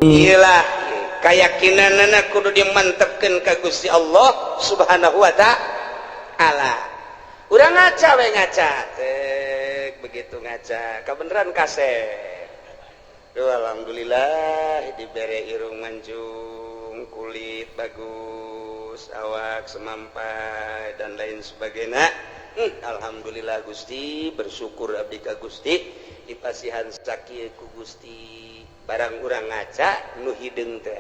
iyalah keyakinanna kudu dimantepkeun ka Gusti Allah Subhanahu wa taala. Urang ngaca we ngaca begitu ngaca kabeneran kasep. Alhamdulillah dibere irung mancung, kulit bagus, awak semampai dan lain sebagainya. Alhamdulillah Gusti, bersyukur abdi ka Gusti dipasihan sakieu ku Gusti. Barang urang ngaca nu hideung teh.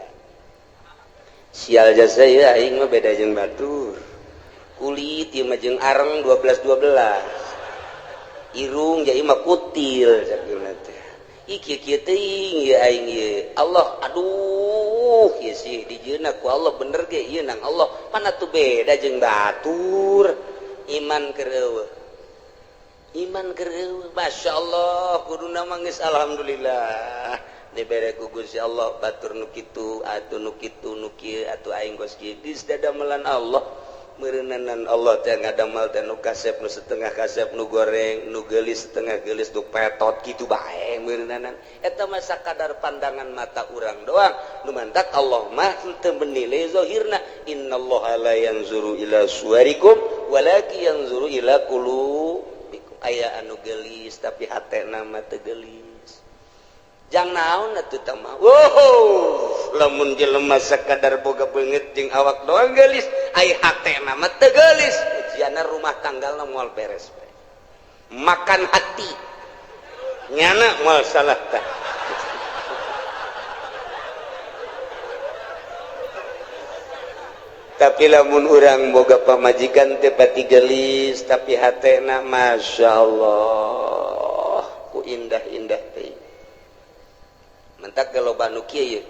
Sial jasa ieu aing mah beda jeung batur. Kulit ieu mah jeung areng 12-12. Irung jadi mah kutil sakeuna teh. Kieu teuing ieu aing ieu. Allah aduh ieu sih dijieunna ku Allah bener ge ieu nang Allah. Mana tuh beda jeung batur. Iman keur iman keur masyaallah kuduna mah geus alhamdulillah dibere ku Gusti Allah batur nu kitu atuh nu kitu nu kieu atuh aing geus kieu geus dadamelan Allah meureunanan Allah teh ngadamal teh nu kasep nu setengah kasep nu goreng nu geulis setengah geulis nu petot kitu bae meureunanan eta mah sakadar pandangan mata urang doang nu mantak Allah mah teu menilai zahirna innallaha la yanzuru ila suwarikum walakin yanzuru ila qulubikum aya anu geulis tapi hatena mah teu geulis jang naon atuh tah mah wow lamun jelema sakadar boga beungeut jeung awak doang geulis ai hatena mah teu geulis ujianna rumah tanggalna moal beres bae makan hati nyana moal salah tah tapi lamun urang boga pamajikan teh pati geulis tapi hatena masyaallah ku indah-indah teh mentak galobana nu kieu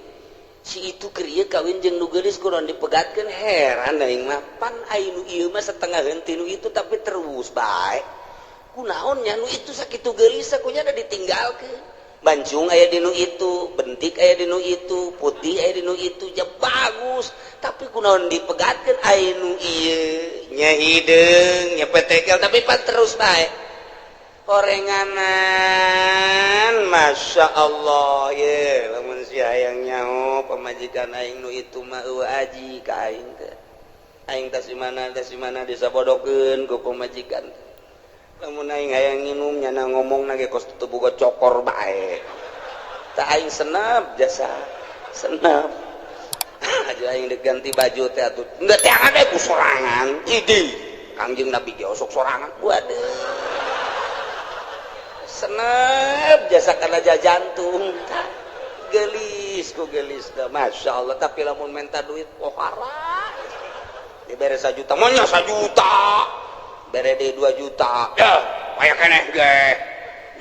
si itu keur ieu kawin jeung nu geulis kunaon dipegatkeun heran aing mah pan aya nu ieu mah setengah henteu nu itu tapi terus bae kunaon nya nu itu sakitu geulis sakunya da ditinggalkeun bancung aya di nu itu bentik aya di nu itu putih aya di nu itu ja bagus tapi kunaon dipegatkeun aya nu ieu nya hideung nya petekel tapi pan terus bae orenganan masya Allah ye lamun si hayang nyaho pamajikan aing nu itu mah eueuh aji ka aing teh aing teh simana disabodokeun ku pamajikan lamun aing hayang nginum nyana ngomongna ge kos teu boga cokor bae tah aing senep jasa senep aja aing deuk ganti baju teh atuh enggak teh ade ku sorangan idi Kangjeng Nabi ge osok sorangan waduh senep jasa kana jantung gelis ku gelis dah masya Allah tapi lamun minta duit pohara dibere 1 juta monya 1 juta bere deui 2 juta ya aya keneh ge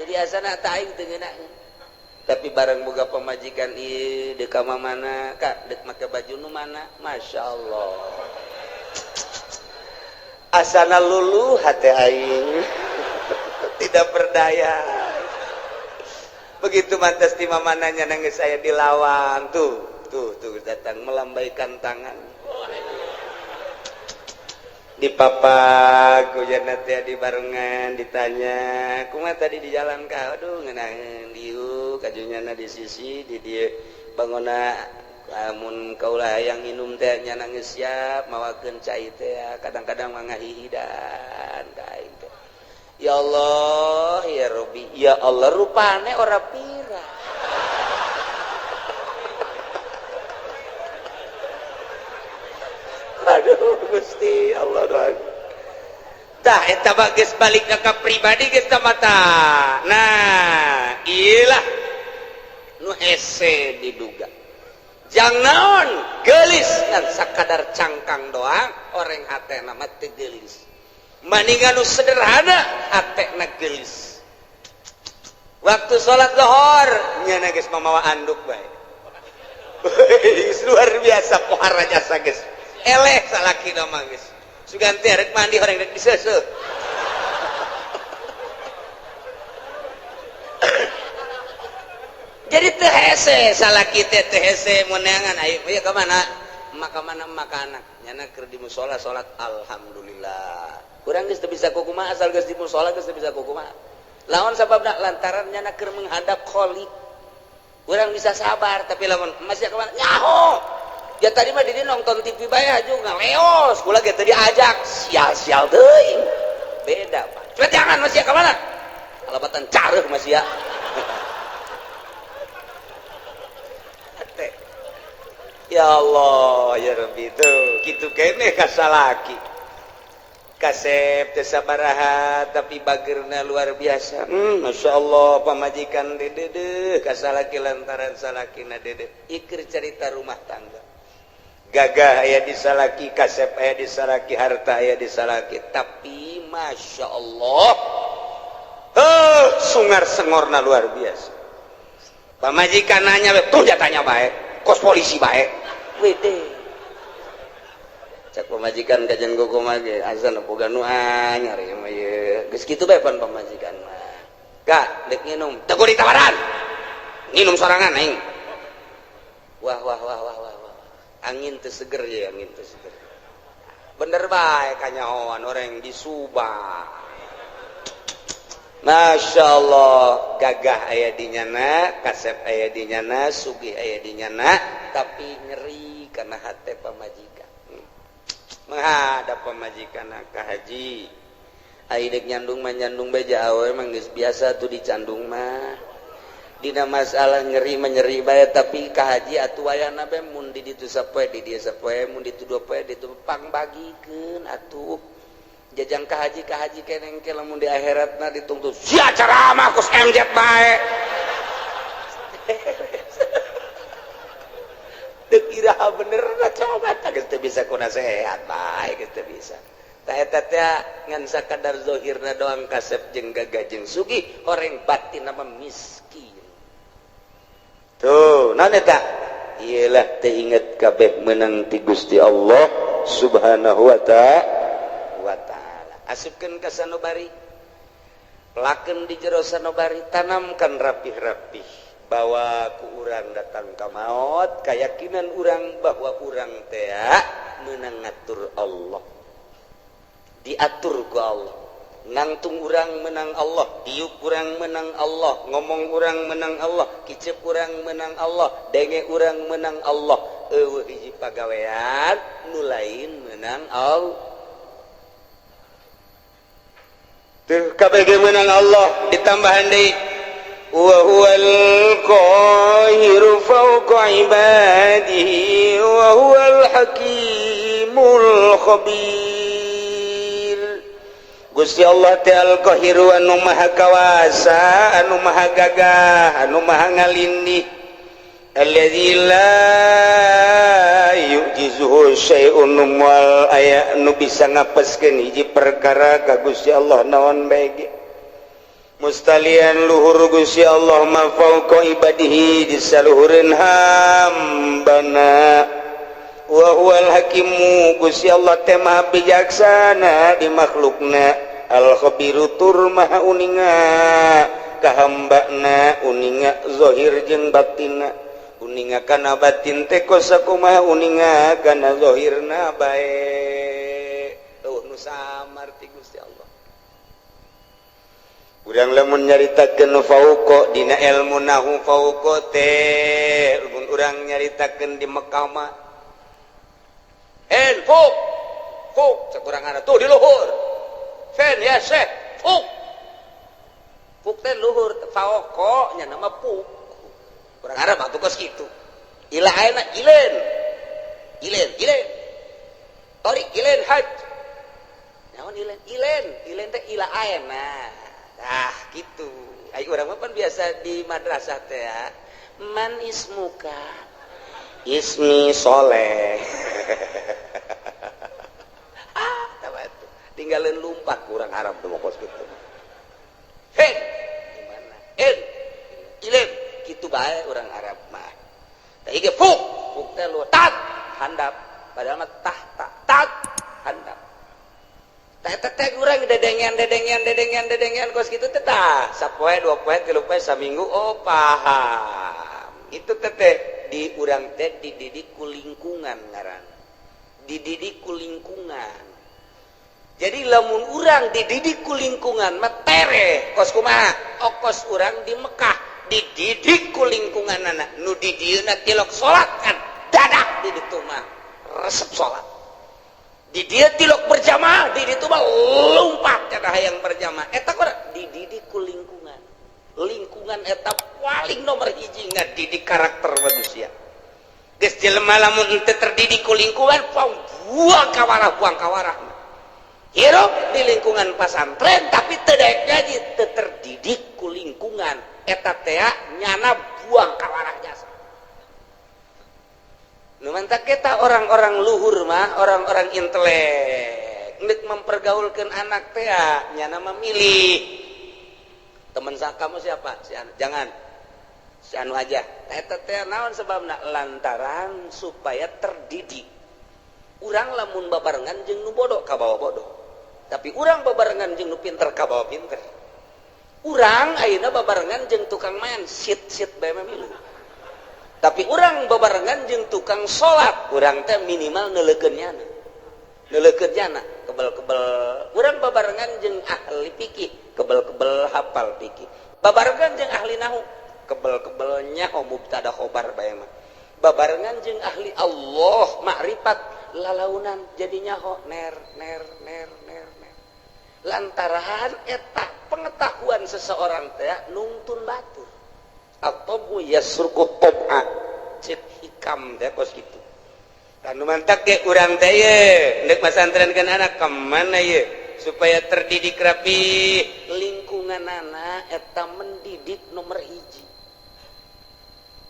jadi asana tah aing teu ngeunaan tapi bareng boga pamajikan ieu deuk ka mana kak deuk make baju nu mana masya Allah asana luluh hate aing tidak berdaya begitu mantas di mamananya nangis saya dilawan tuh datang melambaikan tangan di papa gojana teh di barengan ditanya kumaha tadi di jalan ka aduh ngeunaan dieu kajunyana di sisi di dieu bangona amun kaulah hayang nginum teh nya nangis siap mawakeun cai teh kadang-kadang mah ngahihidan ka aing teh ya Allah ya Rabbi ya Allah rupane ora pira aduh Gusti Allah doang tah eta mah geus balik ka pribadi geus tah mata nah iyalah nu hese diduga jang naon geulis ngan sakadar cangkang doang oreng hatena mah teu geulis maningan nu sederhana hatena geulis waktu salat zuhur nyana geus mamawa anduk bae luar biasa pohara jasa geus eleh salakina mah geus suganti rek mandi horeng rek diseuseuh jadi teu hese salaki teh teu hese moneangan aya ka mana anak nyana keur di mushola salat alhamdulillah urang geus teu bisa kumaha asal geus di mushola geus teu bisa kumaha lawan sababna lantaran nyana keur menghadap khaliq Urang bisa sabar tapi lamun masih kemana nyaho ya tadi mah dia nonton TV bae juga ngaleos kula ge teu diajak sial-sial teuing beda Pak coba jangan masih kemana kalebatan careuh masih ya ya Allah ya Rabbi tuh kitu keneh kasalaki kasep teu sabaraha tapi bageurna luar biasa Masya Allah pamajikan dedeh kasalaki lantaran salakina dedeh ikir cerita rumah tangga gagah aya di salaki kasep aya di salaki harta aya di salaki tapi Masya Allah sungar sengorna luar biasa pamajikan nanya tuh jatanya baik kos polisi baik wede cak pemajikan kajian gogo mage azan boga nu anyar ya mah ye geus kitu bae pan pemajikan mah ka dek nginum teu ditawaran nginum sorangan aing wah angin teu seger ya angin teu seger bener bae kanyahoan orang di Subang Masya Allah gagah aya di nyana kasep aya di nyana sugih aya di nyana tapi nyeri karena hate pamajikan menghadap pamajikan ka haji aidek nyandung mah nyandung beja awe emang geus biasa tuh dicandung mah dina masalah nyeri menyeri bae tapi ka haji atuh wayahna bae mun di ditu sapoe di dieu sapoe mun ditu dua poe ditu pangbagikeun atuh jajang ka haji keneng ke lamun di akhiratna dituntut sia ceramah kus MZ bae teu kira bener na coba geus teu bisa kuna sehat bae geus teu bisa ta eta teh ngan sakadar zahirna doang kasep jeung gagah jeung sugih horeng batinna mah miskin tuh naon eta iyalah teh inget kabeh meunang ti Gusti Allah Subhanahu wa ta'ala asupkeun ka sanubari pelakeun di jero sanubari tanamkan rapih-rapih bahwa ku urang datang ka maot keyakinan urang bahwa urang teh meunang ngatur Allah diatur ku Allah nangtung urang menang Allah diuk urang menang Allah ngomong urang menang Allah kicep urang menang Allah denge urang menang Allah eueuh hiji pagawean nu lain menang Allah tuh kabeh menang Allah ditambahan deui wa huwal qahiru fawqa ibadihi wa huwal hakimul khabir Gusti Allah teh al qahiru anu maha kawasa anu maha gagah anu maha ngalindih alladzi la yujizuhu syai'un wal aya nu bisa ngapeskeun hiji perkara ka Gusti Allah naon bae ge mustalian luhur Gusti Allah ma fauqa ibadihi di saluhureun hambana wa huwal hakimu Gusti Allah teh maha bijaksana di makhlukna al khabiru tur maha uninga ka hambana uninga zahir jeung batinna uninga kana batin teh kosakumaha uninga kana zahirna bae nu samar ti Gusti Allah urang lamun nyaritakeun fauqa dina ilmu nahu fauqa teh mun urang nyaritakeun di Mekah mah fuk sakurangana tuh di luhur ya syekh fuk teh luhur fauqa nya nama fuk urang Arab atuh kos kitu ila ayeuna ilen tori ilen haj naon ilen teh ila ayeuna gitu ai urang mah pan biasa di madrasah teh ya man ismuka ismi soleh tabatu tinggalin lumpat kurang Arab tuh kos kitu gimana ilen kitu bae urang Arab mah tah ieu fuk teh lu tat handap padahal mah tat handap tah eta teh urang dedengan kos kitu teh tah sapoe dua poe tilu poe saminggu oh paham itu teh di urang teh dididik ku lingkungan ngaran dididik ku lingkungan jadi lamun urang dididik ku lingkungan mah tereh kos kumaha kos urang di Mekah dididik ku lingkungan anak nu di dieuna tilok salat kan dadak di ditu mah resep salat di dia tilok berjamaah di ditu mah lompat kana hayang berjamaah eta kumaha dididik ku lingkungan eta paling nomor hiji ngadidik karakter manusia geus jelema lamun teu terdidik ku lingkungan buang kawarah hirup di lingkungan pesantren tapi teu daek ngaji teu terdidik ku lingkungan eta teh nyana buang kawarah jasa nu mantap kita orang-orang luhur mah orang-orang intelek ngeuk mempergaulkeun anak teh nyana memilih teman kamu siapa si anu jangan si anu aja eta teh naon sebabna lantaran supaya terdidik urang lamun babarengan jeung nu bodoh ka bawa bodoh tapi urang babarengan jeung nu pinter ka bawa pinter urang ayeuna babarengan jeung tukang main sit bae milu tapi urang babarengan jeung tukang salat urang teh minimal neulekeun nyana kebel-kebel urang babarengan jeung ahli fikih kebel-kebel hafal fikih babarengan jeung ahli nahu kebel-kebel nyaho mubtada khobar bae mah babarengan jeung ahli Allah makrifat lalaunan jadi nyaho ner lantaran eta pengetahuan seseorang teh nungtun batur atau yasruku tab'a cek hikam teh kos kitu kanu mantak ge urang teh ye neuk masantrenkeun anak ka mana ye supaya terdidik rapi lingkungan anak eta mendidik nomor hiji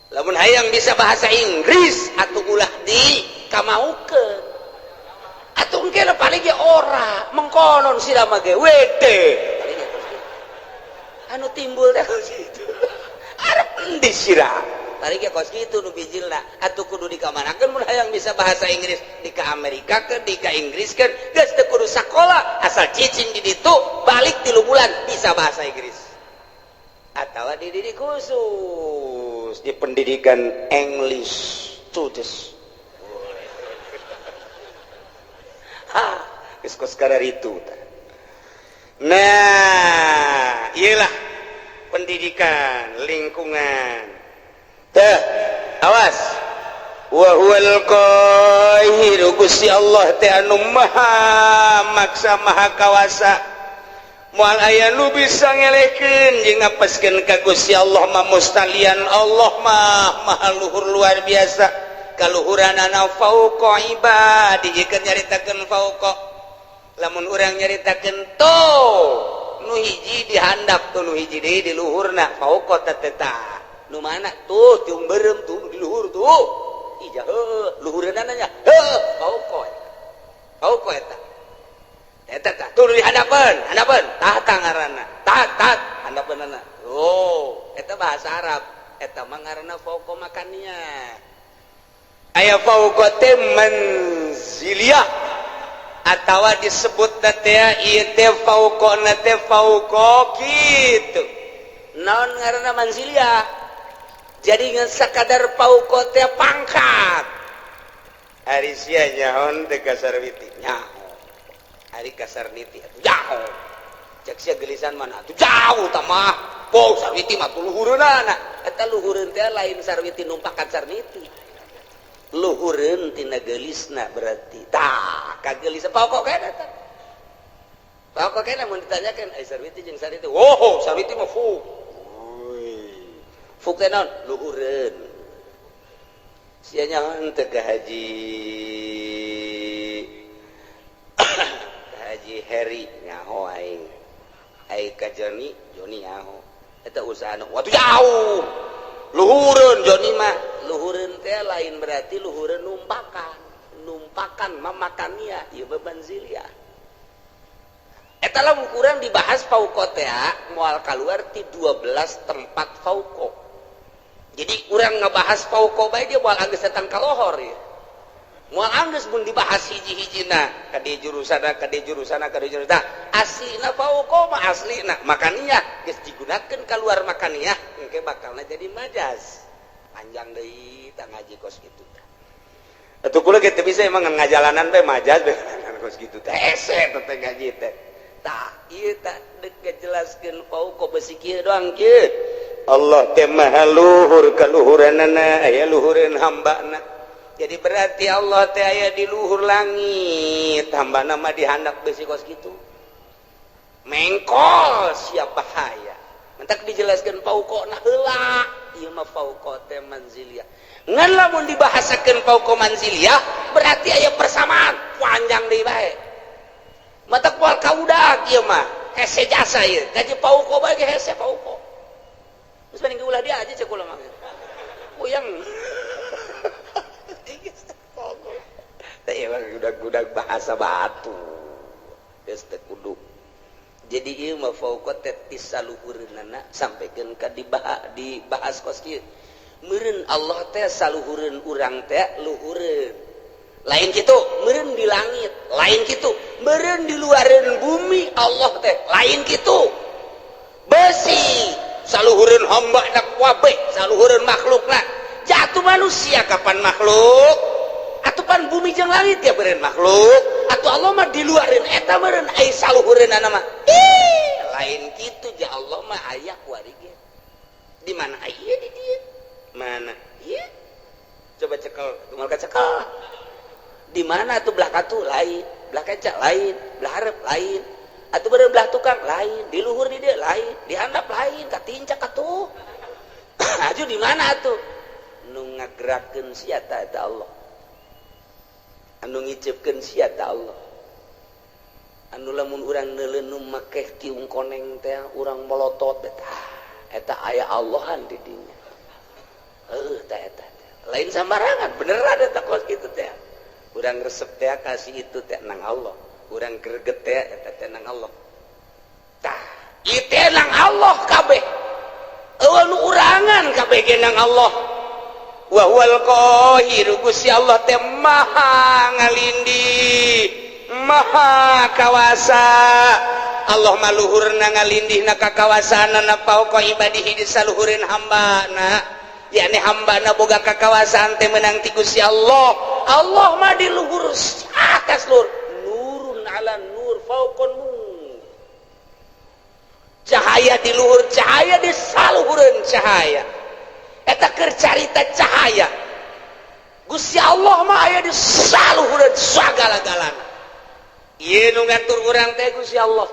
lamun hayang bisa bahasa Inggris atuh ulah di kamaukeun atuh engke paling ge ora mengkonon sira mah ge wede anu timbul teh kitu arep endi sira tarik ya kos gitu nu bijilna atuh kudu dikamanakeun mun hayang bisa bahasa Inggris di ka Amerika ke di ka Inggris kan geus teu kudu sakola asal cicing di ditu balik 3 bulan bisa bahasa Inggris atawa dididik khusus di pendidikan English studies geus kos kararitu nah iyalah pendidikan lingkungan teh awas wa huwal qahiru Gusti Allah teh anu maha maksa maha kawasa moal aya nu bisa ngelehkeun jeung ngapeskeun ka Gusti Allah mah mustalian Allah mah maha luhur luar biasa kaluhuranana fauqa ibadi jikeun nyaritakeun fauqa lamun urang nyaritakeun to nu hiji dihandap tuh nu hiji deui di luhurna fauqa teteta nu mana tuh tiung berem tuh di luhur tuh ija luhureunna nya fauqa eta tuh di hadapan tahta ngaranna tahat handapeunna oh eta bahasa Arab eta mah ngaranna fauqa makannya aya fauqa teh manziliyah atawa disebut teh ieu teh fauqana teh fauqa kitu naon ngaranna manziliyah jadi ngan sakadar fauqa teh pangkat ari sia nyaon teh kasarwiti nyaho ari kasarniti atuh jauh cek sia gelisan mana atuh jauh tah mah po sarwiti mah luhureunana eta luhureun teh lain sarwiti numpakan sarniti luhureun tina gelisna berarti tah kagelisan pokok kana tah pokok kana mun ditanyakeun ai sarwiti jeung sarwiti oh sarwiti mah fuk teh naon luhureun sia nyaon teh ka haji Heri nyaho aing ka Joni nyaho eta usahana waduh jauh luhureun Joni mah luhureun teh lain berarti luhureun numpakan mamakannya ieu beban ziliyah eta lamun kurang dibahas fauqa teh moal kaluar ti 12 tempat fauqa jadi urang ngebahas fauqa bae dia moal anggeus datang ka lohor ya moal anggeus mun dibahas hiji-hijina ka di jurusana aslina fauqa mah aslina makaniyah geus digunakeun kaluar makaniyah engke bakalna jadi majaz panjang deui tah ngaji kos kitu tah atuh kula ge teu bisa emang ngajalanan bae majaz bae kos kitu teh ese teh ngaji teh tah ieu tah deuk ngajelaskeun fauqa besi kieu doang kieu Allah teh maha luhur kaluhuranana aya luhureun hambana. Jadi berarti Allah teh aya di luhur langit, hambana mah dihandap besi kos kitu. Mengkol siap bahaya. Mentak dijelaskeun paukona heula, ieu mah fauqa teh manziliyah. Ngan lamun dibahasakeun fauqa manziliyah berarti aya persamaan panjang deui bae. Mata kual kaudak ieu mah hese jasa ieu. Gaji fauqa bae hese fauqa. Terus banding ulah dia aja cek ulah mah. Uyang. Udah bahasa batu. Geus teu kudu. Jadi ieu mah fauqa teh saluhureunana sampikeun ka dibahas kos kieu. Meureun Allah teh saluhureun urang teh luhureun. Lain kitu, meureun di langit, lain kitu. Meureun di luareun bumi Allah teh lain kitu. Besi saluhureun hamba dak wabe, saluhureun makhlukna. Jatuh manusia kapan makhluk? Atupan bumi jeung langit ya beureun makhluk. Atuh Allah mah di luareun eta meureun ai saluhureunana mah. Lain kitu ja Allah mah aya kuari ge. Di mana aya di dieu? Mana? Ieu. Coba cekel, tumal kacekel. Di mana atuh belah katu lain, belah kaca lain, belah hareup lain. Atuh beureun belah tukang lain, di luhur di dieu lain, di handap lain, katincak atuh. Aju di mana atuh? Nu ngagerakeun sia eta Allah. Anu ngicipkeun sia eta Allah. Anu lamun urang neuleuh make kiung koneng teh urang molotot eta aya Allahan di dinya. Heuh teh eta. Lain sambarangan, beneran eta kos kitu teh. Urang resep teh kasih itu teh nang Allah. Urang greget teh eta teh nang Allah. Tah, ieu teh nang Allah kabeh. Eueuh nu urangan kabeh ge nang Allah. Wa huwal qahir, Gusti Allah teh maha ngalindih, maha kawasa. Allah mah luhurna ngalindihna ka kawasaanna fauqa ibadihi di saluhureun hambana. yakni hambana boga kakawasaan teh menang ti Gusti Allah. Allah mah di luhur atas lur, nurun ala nur fauqan nur. Cahaya di luhur cahaya, di saluhureun cahaya. Eta keur carita cahaya. Gusti Allah mah aya di saluhureun sagala-galana. Ieu nu ngatur urang teh Gusti Allah.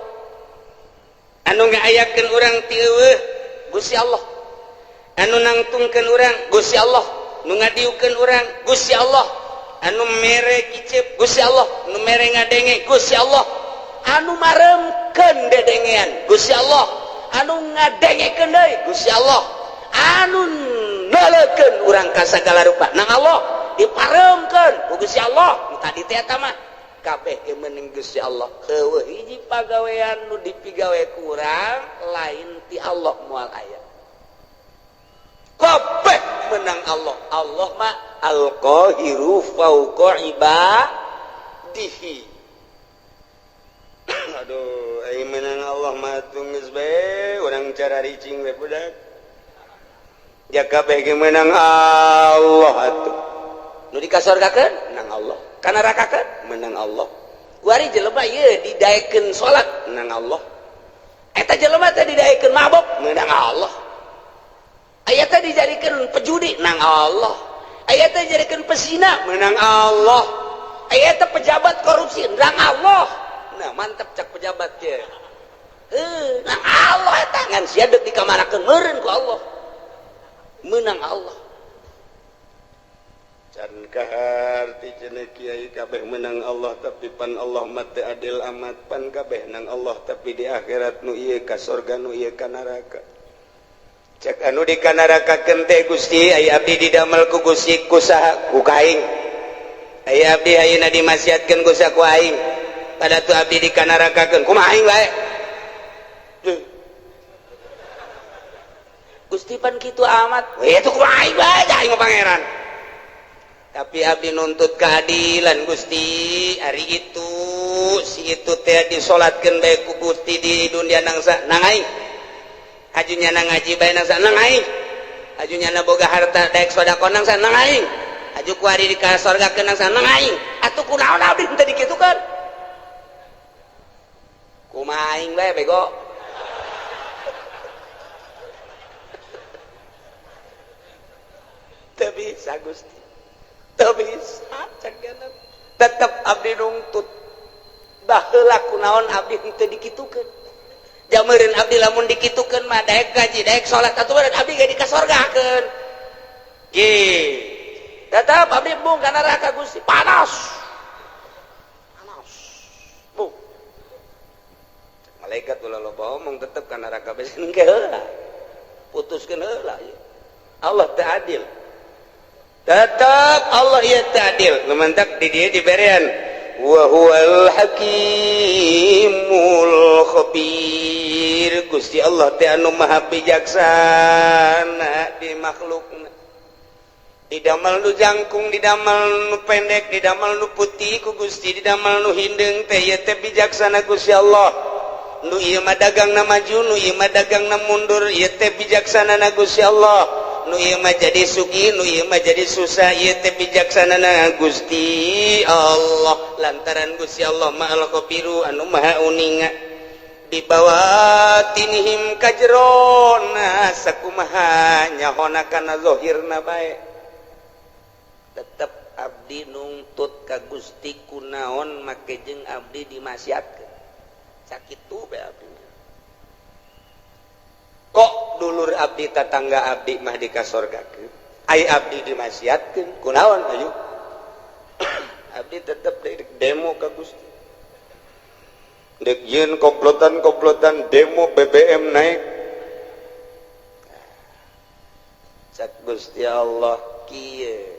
Anu ngaayakeun urang ti eueuh Gusti Allah. Anu nangtungkeun urang Gusti Allah. Nu ngadiukeun urang Gusti Allah. Anu mere kicep Gusti Allah. Nu mere ngadenge Gusti Allah. Anu maremkeun dedengean Gusti Allah. Anu ngadengekeun deui Gusti Allah. Anu nalekeun urang ka sagala rupa nang Allah, diparemkeun ku Gusti Allah. Nu tadi teh eta mah kabeh ge meuning Gusti Allah. Heueuh hiji pagawean nu dipigawe ku urang lain ti Allah moal aya. Kabeh menang Allah. Allah mah al-qahiru fauqa ibadihi. Aduh, ai menang Allah mah geus bae urang cara ricing we budak. Ya kabeh ge menang Allah atuh. Nu dikasorgakeun menang Allah. Kana nerakakeun menang Allah. Kuari jelema ieu didaekeun salat menang Allah. Eta jelema teh didaekeun mabok menang Allah. Aya teh dijadikeun pejudi nang Allah. Aya teh dijadikeun pesina menang Allah. Aya teh pejabat korupsi nang Allah. Nah, mantap cak pejabat teh. Nang Allah eta ngan sia deuk dikamarakeun meureun ku Allah. Menang Allah. Can kaharti cenah kiai kabeh menang Allah tapi pan Allah mah teu adil amat, pan kabeh nang Allah tapi di akhirat nu ieu ka surga nu ieu ka neraka. Cek anu di ka nerakakeun teh Gusti aya abdi didamel ku Gusti ku saha ku kaing. Aya abdi ayeuna dimasiatkeun ku saha ku aing. Pada tu abdi di ka nerakakeun kumaha aing bae. Gusti pan kitu amat. Weh itu kumaha aing bae aing mah pangeran. Tapi abdi nuntut keadilan Gusti. Hari itu si itu teh disolatkeun bae ku Gusti di dunia nangsa nang aing. Ajunya nang ngaji bae nangsa nang aing. Ajunya na boga harta daek sedekah nangsa nang aing. Aju ku ari di ka sorgakeun nangsa nang aing. Atuh kunaon abdi teu dikitukeun. Kumaha aing bae bego. teu bisa Gusti teu bisa cagana tetep abdi nungtut baheula kunaon abdi henteu dikitukeun jameureun abdi lamun dikitukeun mah daek gaji daek salat aturan abdi ge dikasorgakeun ge tetep abdi bung ka neraka Gusti panas bung malaikat ulah loba omong tetep ka neraka besen ke heula putuskeun heula Allah teu adil tetep Allah ieu teu adil lumantak di dieu diberean wa huwal hakimul khabir Gusti Allah teh anu maha bijaksana di makhlukna didamel nu jangkung didamel nu pendek didamel nu putih ku Gusti didamel nu hindeng teh ieu teh bijaksana Gusti Allah nu ieu mah dagangna maju nu ieu mah dagangna mundur ieu teh bijaksana na Gusti Allah nu ieu mah jadi sugih nu ieu mah jadi susah ieu teh bijaksana na Gusti Allah lantaran Gusti Allah ma'al khabiru anu maha uninga di bawatinihim kajrona sakumaha nyahona kana zahirna bae tetep abdi nungtut ka Gusti kunaon make jeung abdi dimasiatkeun sakitu bae abdi kok dulur abdi tetangga abdi mah dikasorgakeun ai abdi dimasiatkeun kunaon ayu abdi tetep demo ka Gusti dek ieun komplotan demo BBM naik cak Gusti Allah kieu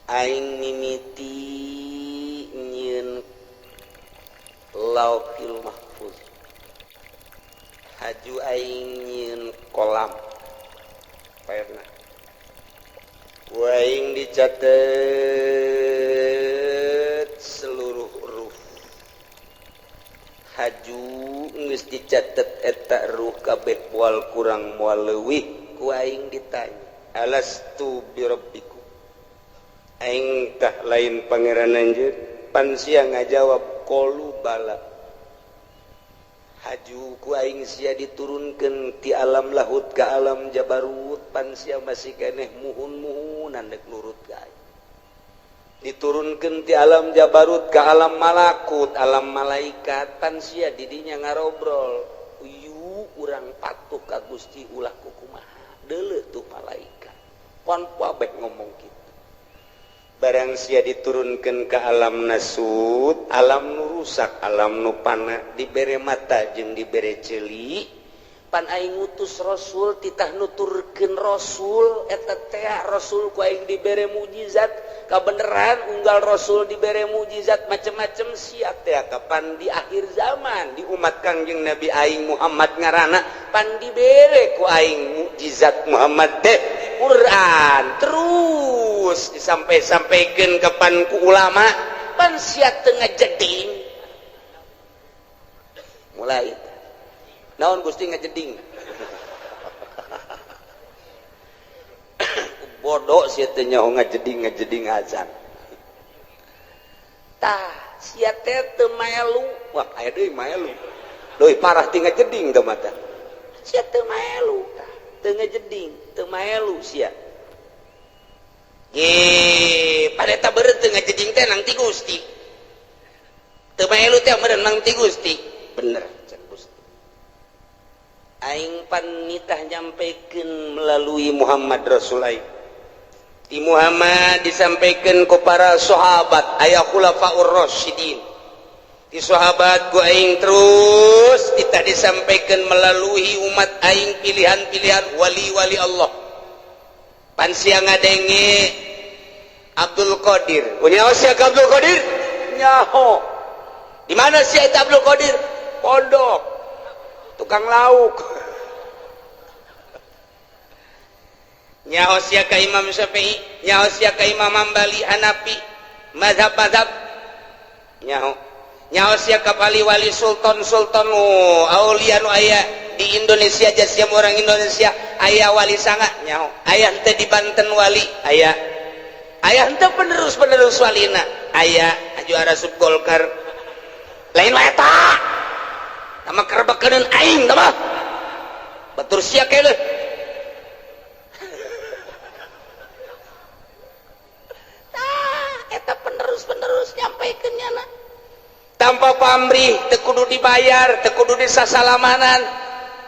aing mimiti nyieun lauhil mahfuz haju aing nyieun kolam paerna aing dicatet seluruh ruh haju geus dicatet eta ruh kabeh moal kurang moal leuwih ku aing ditanya alastu birabbikum aing tah lain pangeran anjeun pan sia ngajawab qalu bala haju ku aing sia diturunkeun ti alam lahut ka alam jabarut pan sia masih keneh muhun-muhunan dek nurut ka aing diturunkeun ti alam jabarut ka alam malakut alam malaikat pan sia didinya ngarobrol uyu urang patuh ka Gusti ulah kumaha deuleu tuh malaikat pon babeh ngomong kitu barang sia diturunkeun ka alam nasut alam nu rusak alam nu pana dibere mata jeung dibere ceuli pan aing ngutus rasul titah nuturkeun rasul eta teh rasul ku aing dibere mukjizat kabeneran unggal rasul dibere mukjizat macem-macem sia teh kapan di akhir zaman di umat Kangjeng Nabi aing Muhammad ngaranna pan dibere ku aing mukjizat Muhammad teh Quran terus disampai-sampaikan kapan ku ulama pan sia teu ngajeding mulai naon Gusti ngajeding bodoh sia teh nyaho ngajeding azan tah sia teh teu melu wah aya deui melu leuwih parah ti ngajeding teh mata sia teu melu teu ngajeding teu melu sia ge pareta beureut teu ngajeding teh nang ti Gusti teu melu teh meureun nang ti Gusti bener cek Gusti aing pan nitah nyampikeun melalui Muhammad Rasul aing di Muhammad disampaikan ku para sahabat aya khulafaur rasyidin di sahabat ku aing terus kita disampaikan melalui umat aing pilihan-pilihan wali-wali Allah pan sia ngadenge Abdul Qadir nyaho sia Abdul Qadir nyaho di mana sia eta Abdul Qadir pondok tukang lauk nyaho sia ka Imam Syafi'i nyaho sia ka Imam Hambali Hanafi mazhab-mazhab nyaho sia ka wali sultan aulia nu aya di Indonesia aja sia orang Indonesia aya wali sanga nyaho aya henteu di Banten wali aya henteu penerus walina aya juara sub Golkar lain wae eta tama kerebekeun aing tama batur sia keuleuh nyampaikan nyana tanpa pamrih teu kudu dibayar teu kudu disasalamanan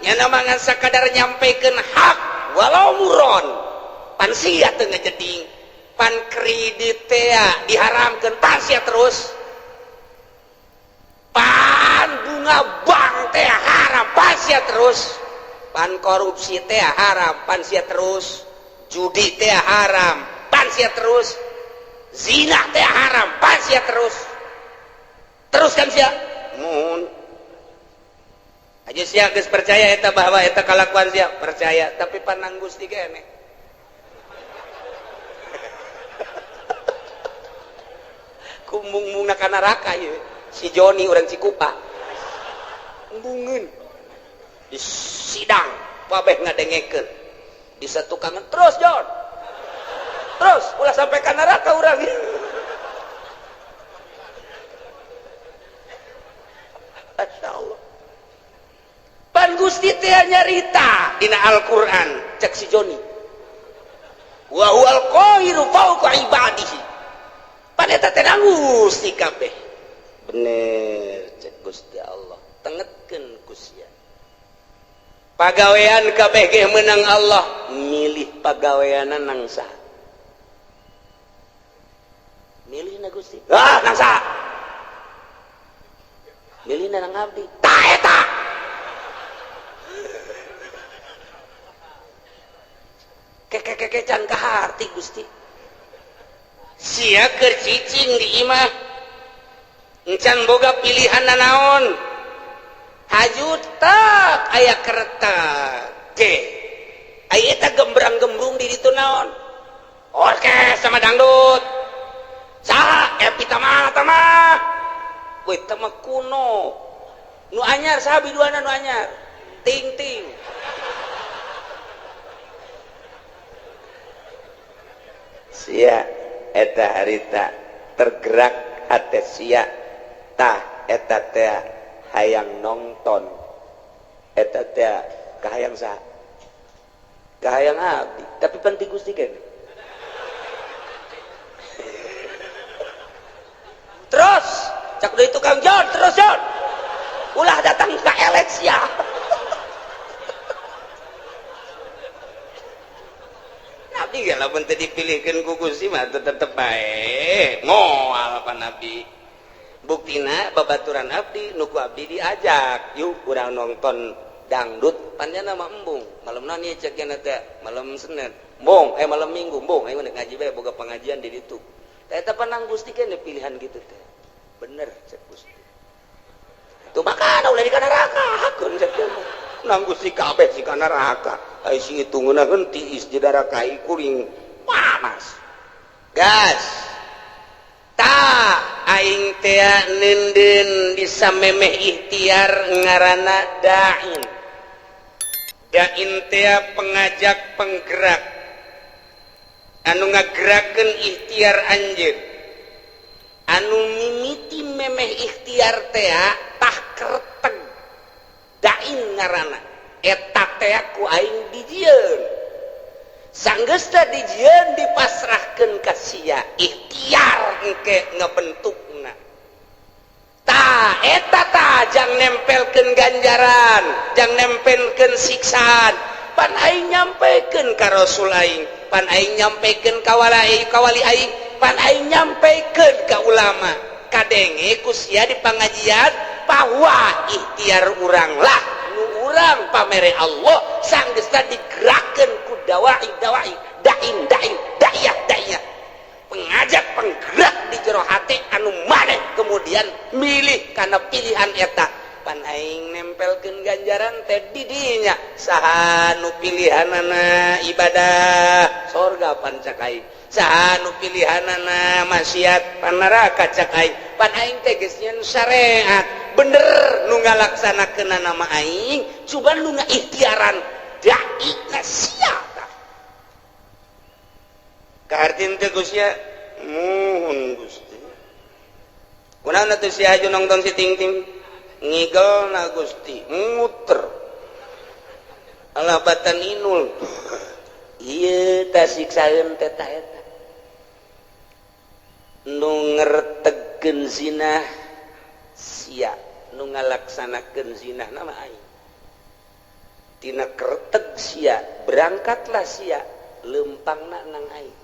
nyana mangan sakadar nyampaikan hak walau muron pan sia teu ngajeding pan kredit teh diharamkeun pan sia terus pan bunga bank teh haram pan sia terus pan korupsi teh haram pan sia terus judi teh haram pan sia terus zina teh haram pan sia teruskan sia mun aja sia geus percaya eta bahwa eta kalakuan sia percaya tapi panang Gusti keneh kumbung-mungna ka neraka ieu si Joni urang Cikupa embungeun di sidang babeh ngadengekeun di satu kangen terus Jon terus ulah sampai ke neraka urang Masya Allah pan Gusti teh nyarita dina Al-Qur'an cek si Joni wa huwal qahiru fawqa ibadihi pan eta teh Gusti kabeh bener cek Gusti Allah tengetkeun ku sia pagawean kabeh ge meunang Allah milih pagaweana nang saha milih na Gusti nang saha milih na nang abdi tah eta keke can kaharti Gusti sia keur cicing di imah encan boga pilihan naon hajut tak aya keretak ge aya eta gembrang-gembrung di ditu naon orkes sama dangdut saha epita mah we eta mah kuno nu anyar saha biduana nu anyar ting ting sia eta harita tergerak hate sia tah eta teh hayang nonton eta teh kahayang saha kahayang abdi tapi penting Gusti keneh terus cak deui tukang Jon terus Jon ulah datang ke eleksi Nabi gak lamun teu dipilihkeun ku Gusti mah tetep bae moal pan Nabi buktina babaturan abdi nuku abdi diajak yuk urang nonton dangdut panjana mah embung malemna nih cek teh malam Senin embung malam Minggu embung aing ngaji bae boga pengajian di ditu eta panang Gusti keneh pilihan gitu teh bener cek Gusti tuh makana ulah di neraka hakeun cek nang Gusti kabeh si kana neraka ai si hitungna heuntih is di neraka kuring panas gas ta aing teh neunden bisa memeh ikhtiar ngaranna dain teh pengajak penggerak anu ngagerakeun ikhtiar anjeun anu mimiti memeh ikhtiar teh tah kereteg dain ngaranna eta teh ku aing dijieun sanggeusna dijieun dipasrahkeun ka sia ikhtiar engke ngabentukna tah eta tah jang nempelkeun ganjaran jang nempelkeun siksaan pan aing nyampaikeun ka Rasul aing pan aing nyampaikeun ka kawali aing pan aing nyampaikeun ka ulama kadenge ku sia di pangajian bahwa ikhtiar urang lah nu urang pamere Allah sanggeusna digerakkeun ku dawai daiyah pengajak penggerak di jero hati anu maneh kemudian milih kana pilihan eta pan aing nempelkeun ganjaran teh di dinya saha nu pilihanana ibadah surga pan cak aing saha nu pilihanana maksiat pan neraka cak aing pan aing teh geus nyieun syariat bener nu ngalaksanakeunna nama aing cuman nu ngaikhtiaran dai na sia tah kahartin teh Gusti muhun Gusti kunaon atuh si aju nongton si ting ting ngigel na Gusti muter alabatan inul ieu tah siksaeun teh ta eta nu ngereteg ngakretegkeun zina sia nu ngalaksanakeun zina nama aing tina kretek sia berangkatlah sia lempangna nang aing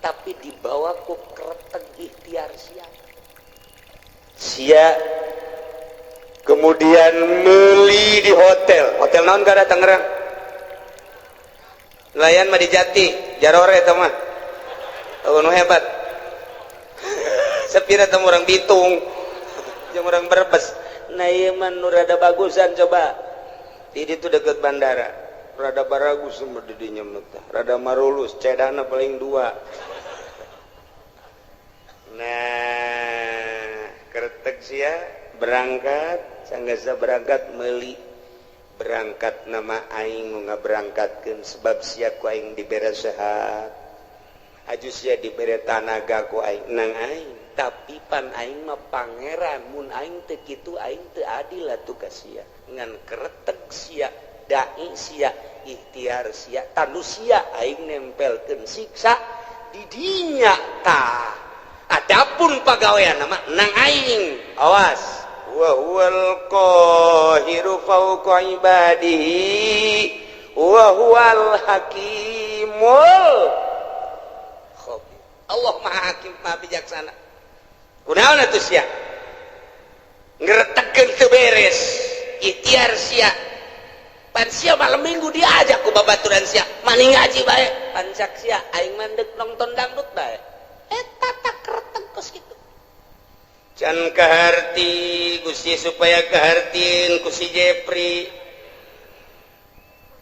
tapi dibawa ku kretek ikhtiar sia kemudian meuli di hotel naon kada Tangerang layan mah di Jati Jarore eta mah nu hebat sepira temu orang Bitung jeung orang Brebes nah ieu mah nu rada bagusan coba di ditu deket bandara rada baragus mah di dinya mah rada marulus cedana paling 2 nah kretek sia berangkat sanggasa berangkat meuli berangkat nama aing nu ngaberangkatkeun sebab sia ku aing dibere sehat aju sia dibere tanaga ku aing nang aing tapi pan aing mah pangeran mun aing teu kitu aing teu adil atuh ka sia ngan kretek sia dai sia ikhtiar sia tanu sia aing nempelkeun siksa di dinya tah adapun pagawean mah nang aing awas wa huwal qahiru fawqa ibadihi wa huwal hakimul khabir Allah maha hakim maha bijaksana kunaon atuh sia ngretegkeun teu beres ikhtiar sia pan sia malam minggu diajak ku babaturan sia mani ngaji bae pan cak sia aing mandek nonton dangdut bae eta tak kretek kos kitu can kaharti Gusti supaya kahartiin ku si Jepri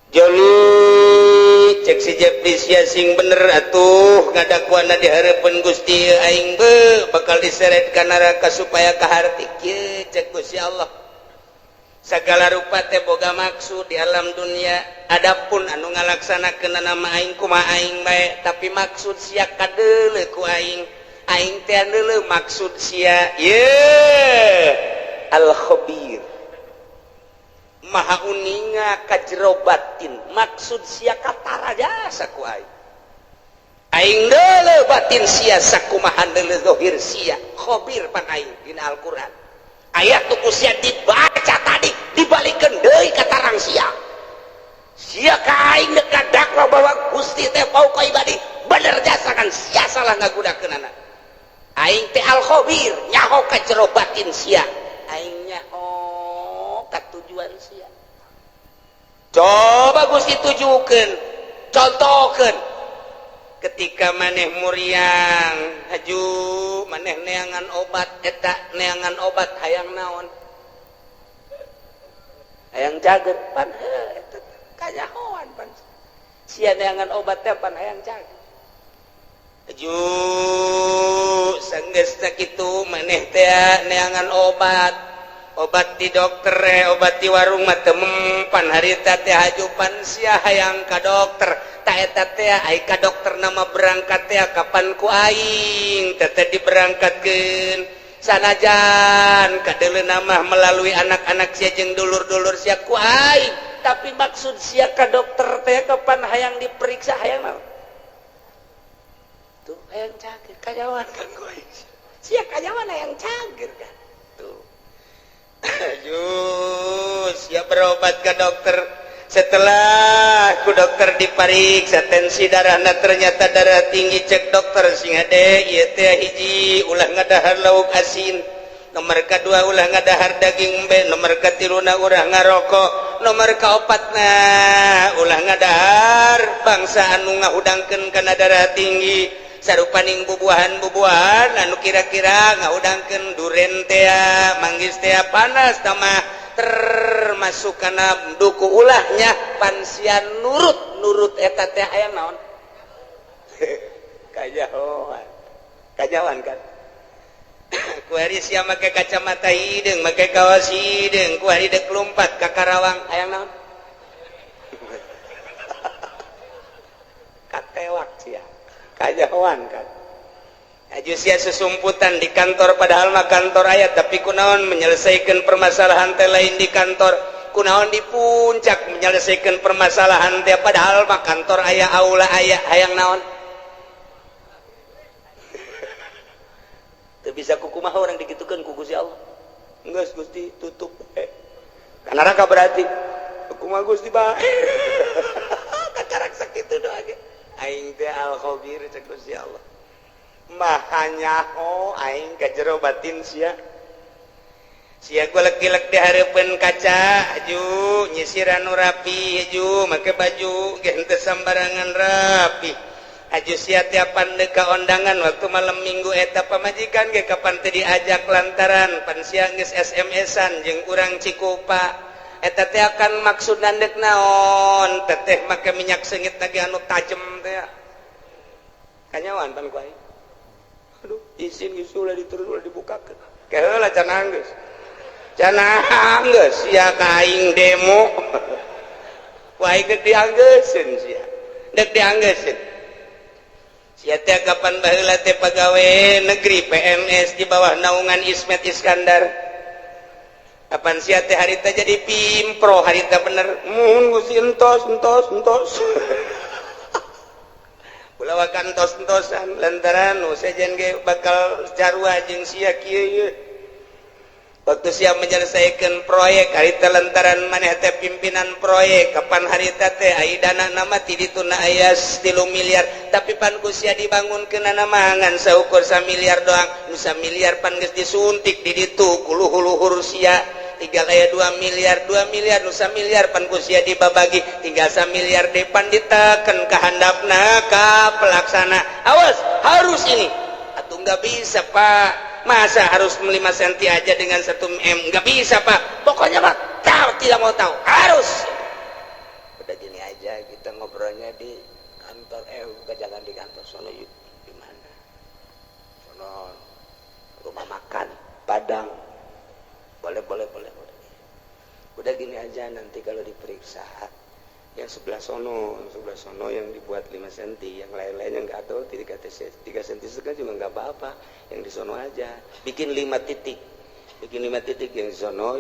Joli cek si Jepri sia sing bener atuh ngadakuanna dihareupeun Gusti aing bakal diseret ka neraka supaya kaharti kieu cek Gusti Allah sagala rupa teh boga maksud di alam dunia adapun anu ngalaksanakeun nama aing kumaha aing bae tapi maksud sia kadeuleu ku aing teh anu maksud sia al khabir maha uninga ka jero batin maksud sia katara jasa ku aing deuleu batin sia sakumaha deuleu zahir sia khabir pan aing dina Al-Qur'an ayat tuku sia dibaca tadi dibalikeun deui ka tarang sia ka aing dakwa bahwa Gusti teh fauqa ibadi bener jasa kan sia salah ngagudakeunana aing teh al khabir nyaho ka jero batin sia aing nyaho ka tujuan sia coba Gusti tujukeun contohkeun ketika maneh muriang haju maneh neangan obat eta neangan obat hayang naon hayang cager pan eta kanyahoan pan sia neangan obat teh pan hayang cager haju sanggeusna kitu maneh teh neangan obat di dokter obat di warung mah teu mempan harita teh hajupan sia hayang ka dokter ta eta teh ai ka dokter nama berangkat teh kapan ku aing teh diberangkatkeun sanajan kadeuleuna mah melalui anak-anak sia jeung dulur-dulur sia ku aing tapi maksud sia ka dokter teh kapan hayang diperiksa hayang naon tuh hayang cager kajawan kan ku aing sia kajawan hayang cager kan tuh siap berobat ke dokter setelah ku dokter dipariksa tensi darahna ternyata darah tinggi cek dokter sing ade ieu teh hiji ulah ngadahar lauk asin nomor kedua ulah ngadahar daging embe nomor katiluna ulah ngarokok nomor kaopatna ulah ngadahar bangsa anu ngahudangkeun kana darah tinggi sarupaning bubuahan anu kira-kira ngaudangkeun duren teh manggis teh panas tamah termasuk kana duku ulahnya pansian nurut eta teh aya naon kajawan kan ku hari sia make kacamata hideung make kaos hideung ku hari dek lompat ka Karawang aya naon katewak sia kajawan kan aju sia susumputan di kantor padahal mah kantor aya tapi kunaon menyelesaikan permasalahan teh lain di kantor kunaon di puncak menyelesaikan permasalahan teh padahal mah kantor aya aula aya hayang naon teu bisa kukumaha orang digitukeun ku Gusti Allah geus Gusti tutup kana raka berarti kumaha Gusti bae kacarak sakitu doa ge aing teh al khabir cek Gusti Allah mahanya aing ka jero batin sia golek-gelek di hareupeun kaca aju nyisir anu rapi aju make baju ge henteu sambarangan rapi aju sia tiapan deuk ka ondangan waktu malam minggu eta pamajikan ge kapan teu diajak lantaran pan sia geus SMS-an jeung urang Cikupa eta teh akan maksud nandeuk naon teteh make minyak seungit lagi anu tajem teh kanyawan pan ku aing aduh izin geus ulah dituruh ulah dibukakeun keheula can anggeus canang geus sia kaing demo wae geus dianggeuskeun sia deuk dianggeuskeun sia teh kapan baheula teh pagawe negeri PNS di bawah naungan Ismet Iskandar kapan sia teh harita jadi pimpro harita bener mun Gusti entos ulah kantos-entosan lantaran nu sejen ge bakal carua jeung sia kieu waktu siap menyelesaikan proyek harita lantaran maneh teh pimpinan proyek kapan harita teh ai dana nama ti dituna aya 3 miliar tapi pan ku sia dibangunkeun nama ngan saukur 1 miliar doang nu 1 miliar pan geus disuntik di ditu ku luhur-luhur sia tinggal aya 2 miliar nu 1 miliar pan ku sia dibabagi tinggal 1 miliar depan diteken ka handapna ka pelaksana awas harus ini atuh enggak bisa Pak masa harus 5 senti aja dengan 1 M nggak bisa Pak pokoknya Pak tidak mau tahu harus udah gini aja kita ngobrolnya di kantor jangan di kantor sono yuk di mana sono rumah makan Padang boleh udah gini aja nanti kalau diperiksa yang sebelah sono yang dibuat 5 cm yang lain-lain yang nggak tahu 3 cm juga nggak apa-apa yang di sono aja bikin 5 titik yang di sono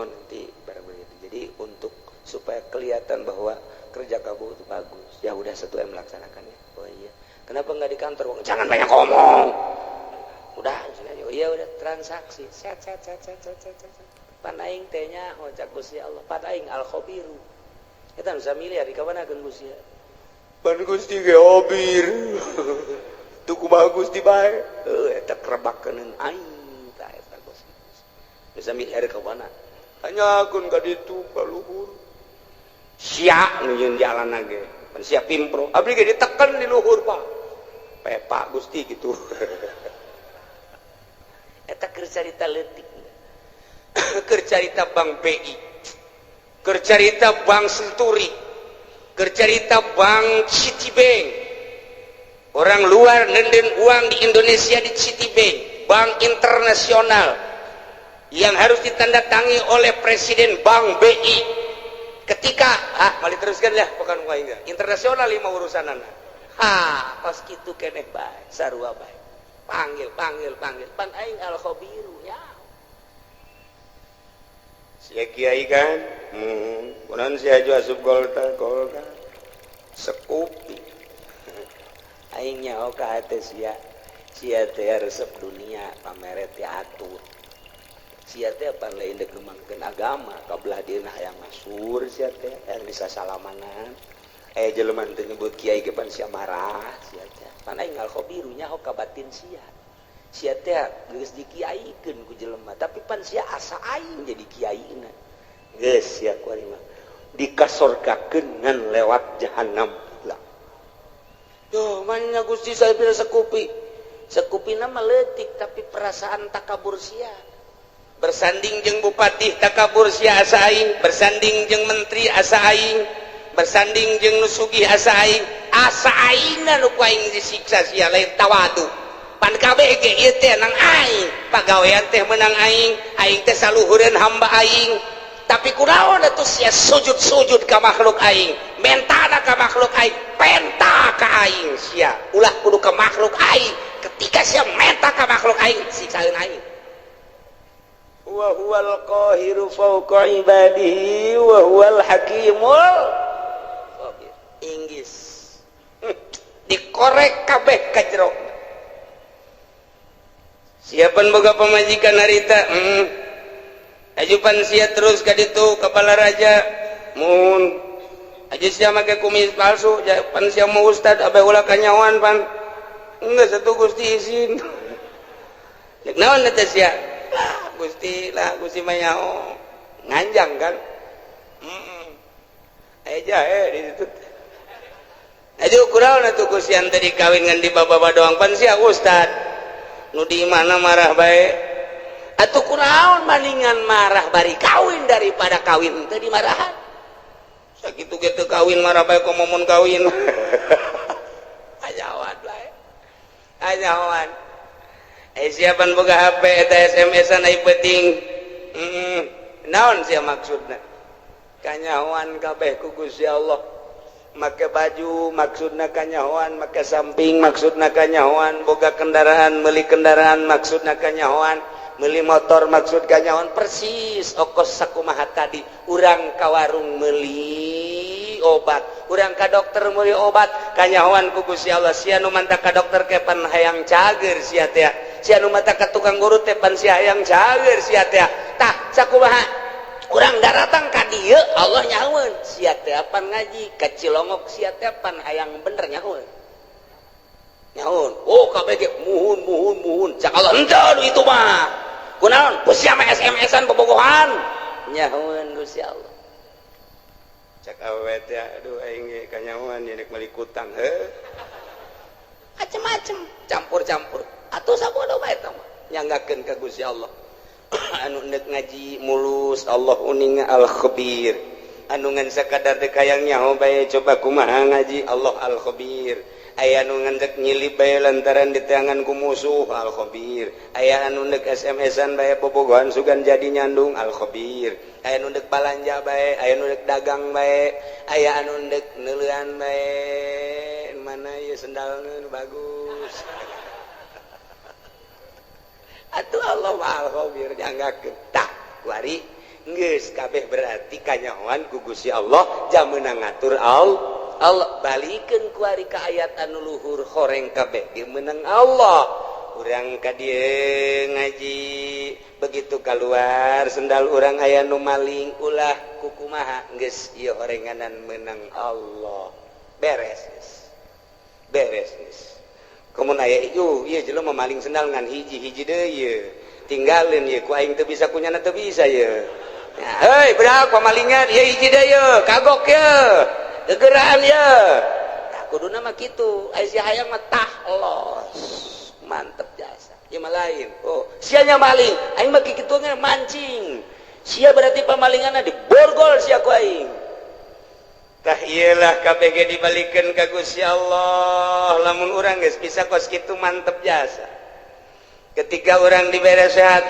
nanti barang begitu jadi untuk supaya kelihatan bahwa kerja kamu itu bagus ya udah 1 M laksanakannya oh iya kenapa nggak di kantor jangan banyak ngomong udah oh iya udah transaksi set pan aing teh nya hojak Gusti Allah pan aing al khabiru eta nu 1 miliar dikawanakeun Gusti pan Gusti ge obir tu kumaha Gusti bae eta krebakeun aing tah eta Gusti nu 1 miliar kawana tanyakeun ka ditu ka luhur sia nu yeun jalanna ge pan sia pimpro abdi ge diteken di luhur Pak pepa Gusti gitu eta keur carita leutik keur carita Bank BI keur carita Bank Senturi keur carita Bank Citibank orang luar nenden uang di Indonesia di Citibank bank internasional yang harus ditandatangi oleh Presiden Bank BI ketika mali teruskan ya bukan enggak internasional 5 urusanana pas kitu keneh bae sarua bae panggil pan aing al khabiru ya sia kiai kan kunaon sia aju asup golkar sekupi aing nyaho ka hate sia teh resep dunia pamere teh atur sia teh pan lain deuk ngembangkeun agama ka belah dieuna hayang masur sia teh hayang bisa salamanan jelema teh nyebut kiai ge pan sia marah sia teh pan aing al khabiru nyaho ka batin sia teh geus dikiaikeun ku jelema tapi pan sia asa aing jadi kiaina geus sia kuari mah dikasorkakeun ngan lewat jahanam lah yo manya Gusti saya bila sekupina mah leutik tapi perasaan takabur sia bersanding jeung bupati takabur sia asa aing bersanding jeung menteri asa aing bersanding jeung nu sugih asa aingna nu ku aing disiksa sia lain tawadu pan kabeh ge ieu teh nang aing pagawean teh menang aing teh saluhureun hamba aing tapi kunaon atuh sia sujud ka makhluk aing mentana ka makhluk aing penta ka aing sia ulah kudu ka makhluk aing ketika sia menta ka makhluk aing siksaeun aing wa huwal qahiru fawqa ibadihi wa huwal hakimul inggis dikorek kabeh ka jero siapan boga pamajikan harita ajupan sia terus ka ditu kepala raja mun aja sia make kumis palsu pan sia mau ustad abe ulah kanyawan pan enggak satu Gusti izin cek naon eta sia Gusti mayao nganjang kan aja di situ aja kurang atuh kusian tadi kawin ngan di baba doang pan sia ustad nu di mana marah bae atuh kunaon bandingan marah bari kawin daripada kawin teu dimarahan sakitu ge teu kawin marah bae komo mun kawin ajawan bae ajawan siapan boga HP eta SMS-an ai penting naon sia maksudna kanyahoan kabeh ku Gusti Allah make baju maksudna kanyahoan make samping maksudna kanyahoan boga kendaraan meuli kendaraan maksudna kanyahoan meuli motor maksud kanyahoan persis okos sakumaha tadi urang ka warung meuli obat urang ka dokter meuli obat kanyahoan ku Gusti Allah sia nu manta ka dokter ke pan hayang cager sia teh sia nu manta ka tukang guru teh pan sia hayang cager sia teh tah sakumaha urang daratang ka dieu Allah nyahoeun sia teh pan ngaji ka Cilongok sia teh pan hayang bener nyahoeun oh kabeh ge muhun cak Allah henteu itu mah kunaon ku sia mah SMS-an bobogohan nyahoeun Gusti Allah cak awewe teh aduh aing ge kanyahoan yeuk meuli kutang heuh macem-macem campur-campur atuh sabodo bae eta mah nyanggakeun ka Gusti Allah anu neuk ngaji mulus Allah uning al-khabir anu ngan sakadar teu hayang nyaho bae coba kumaha ngaji Allah al-khabir aya anu ngan nyilip bae lantaran diteangan ku musuh al-khabir aya anu neuk SMS-an bae bobogohan sugan jadi nyandung al-khabir aya anu neuk balanja bae aya anu neuk dagang bae aya anu neuk neuleuan bae mana ieu sendalna nu bagus atuh Allah al-khabir nyanggakeun tah kuari geus kabeh berarti kanyahoan ku Gusti Allah jameuna ngatur Allah balikeun kuari ka ayat anu luhur horeng kabeh ge meunang Allah urang ka dieu ngaji begitu keluar sendal urang aya nu maling ulah kukumaha geus ieu horenganan meunang Allah beres komun aya ieu jelema maling sendal ngan hiji-hiji deui ieu tinggalin ieu ku aing teu bisa kunyana teu bisa ieu heuy budak pamalingan ieu hiji deui ieu kagok ieu gegeraan ieu tah kuduna mah kitu aya si hayang mah tahlos mantep jasa ieu mah lain oh sia nya maling aing mah kitu ge mancing sia berarti pamalinganna diborgol sia ku aing tah iyalah kabeh ge dibalikeun ka Gusti Allah lamun urang geus bisa kos kitu mantep jasa ketika urang dibere sehat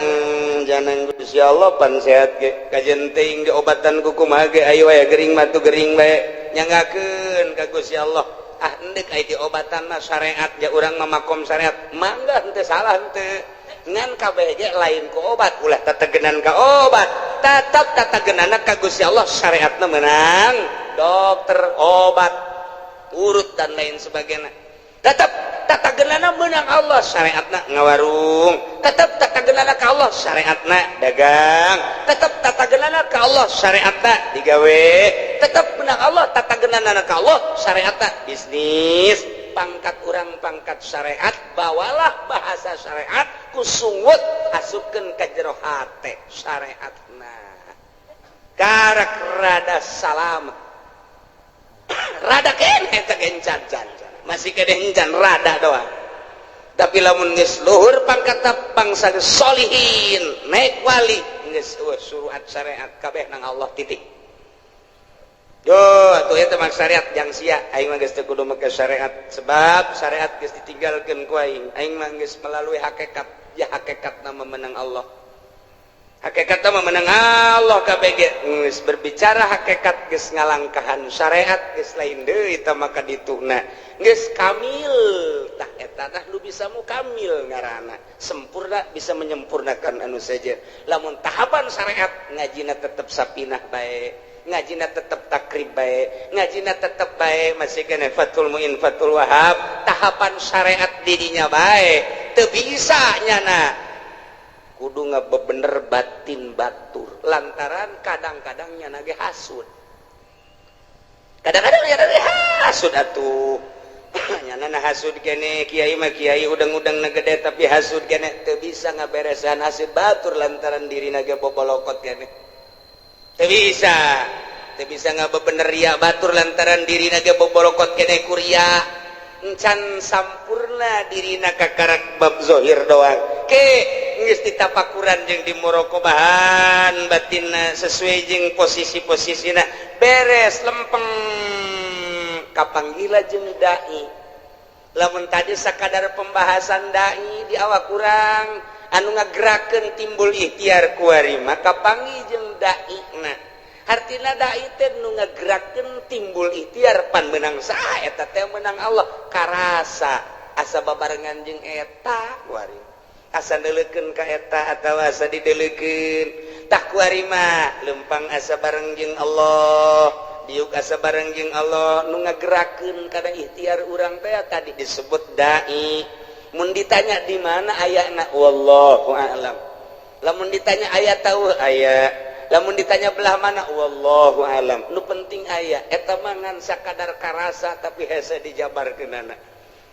jangan Gusti Allah pan sehat ge kajen teuing diobatan ku kumaha ge ayo aya gering mah tu gering bae nyanggakeun ka Gusti Allah endek aya diobatan mah syariat ja urang mah makom syariat mangga henteu salah henteu ngan kabeh ge lain ku obat ulah tategenan ka obat tetep tategenana ka Gusti Allah syariatna meunang dokter obat urut dan lain sebagainya tetap tatagenana meunang Allah syariatna ngawarung tetap tatagenana ka Allah syariatna dagang tetap tatagenana ka Allah syariatna digawe tetap meunang Allah tatagenana ka Allah syariatna bisnis pangkat urang pangkat syariat bawalah bahasa syariat ku sungut asupkeun ka jero hate syariatna karak rada salam rada kene teh gencan masih kene encan rada doang tapi lamun geus luhur pangkat bangsa solihin naik wali geus suruhat syariat kabeh nang Allah titik yo atuh eta mah syariat jang sia aing mah geus teu kudu make syariat sebab syariat geus ditinggalkeun ku aing mah geus melalui hakikat ya hakikatna memenang Allah hakikatna memenang Allah kabeh geus berbicara hakikat geus ngalangkahan syariat geus lain deui eta maka dituna geus kamil tah eta tah nu bisa mukamil ngaranna sempurna bisa menyempurnakan anu saja lamun tahapan syariat ngajina tetep sapinah bae ngajina tetep takrib bae ngajina tetep bae masih kene fatul muin fatul wahab tahapan syariat didinya bae teu bisa nyana kudu ngabebener batin batur lantaran kadang-kadangnya nage hasud kadang-kadang ya nage hasud atuh nyana hasud kene kiai mah kiai udang-udang nagede tapi hasud kene teu bisa ngaberesan hasud batur lantaran diri nage bobolokot kene teu bisa ngabebener ria batur lantaran diri nage bobolokot kene kuria encan sampurna dirina kakarak bab zohir doang ke geus ditapakuran jeung dimorokobahan batinna sesuai jeung posisi-posisina beres lempeng kapanggila jeung dai lamun tadi sakadar pembahasan dai di awak kurang anu ngagerakeun timbul ikhtiar kuari maka panggih jeung dai na artina dai teh nu ngagerakeun timbul ikhtiar pan menang saha eta teh menang Allah karasa asa babarengan jeung eta kuari asa neuleukeun ka eta atawa asa dideuleukeun tah kuari mah lempang asa bareng jeung Allah diuk asa bareng jeung Allah nu ngagerakeun kana ikhtiar urang teh tadi disebut dai mun ditanya di mana ayana wallahu a'lam lamun ditanya aya tahu aya lamun ditanya belah mana wallahu alam nu penting aya eta mah ngan sakadar karasa tapi hese dijabarkeunana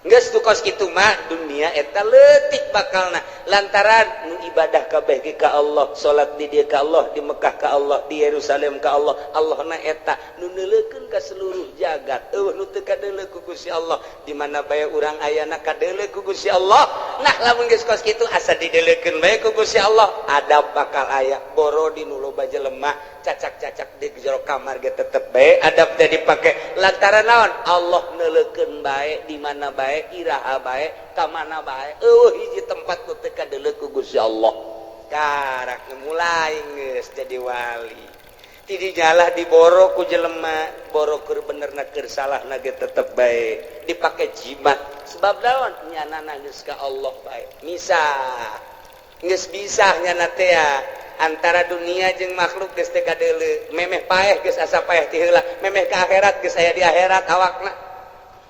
geus tu kos kitu mah dunia eta leutik bakalna lantaran nu ibadah kabeh ge ka Allah salat di dieu ka Allah di Mekah ka Allah di Yerusalem ka Allah Allahna eta nu neuleukeun ka seluruh jagat nu teu kadeuleu ku Gusti Allah di mana bae urang ayana kadeuleu ku Gusti Allah nah lamun geus kos kitu asa dideuleukeun bae ku Gusti Allah adab bakal aya boro di nu loba jelema cacak-cacak di jero kamar ge tetep bae adab teh dipake lantaran naon Allah neuleukeun bae di mana bae iraha bae ka mana bae hiji tempat nu teu kadeuleu ku Gusti Allah karak mulai geus jadi wali ti dijalah diboro ku jelema boro keur benerna keur salahna ge tetep bae dipake jimat sebab naon nyanana geus ka Allah bae misah geus bisa nyana teh antara dunia jeung makhluk geus teu kadeuleu memeh paeh geus asa paeh ti heula memeh ka akhirat geus aya di akhirat awakna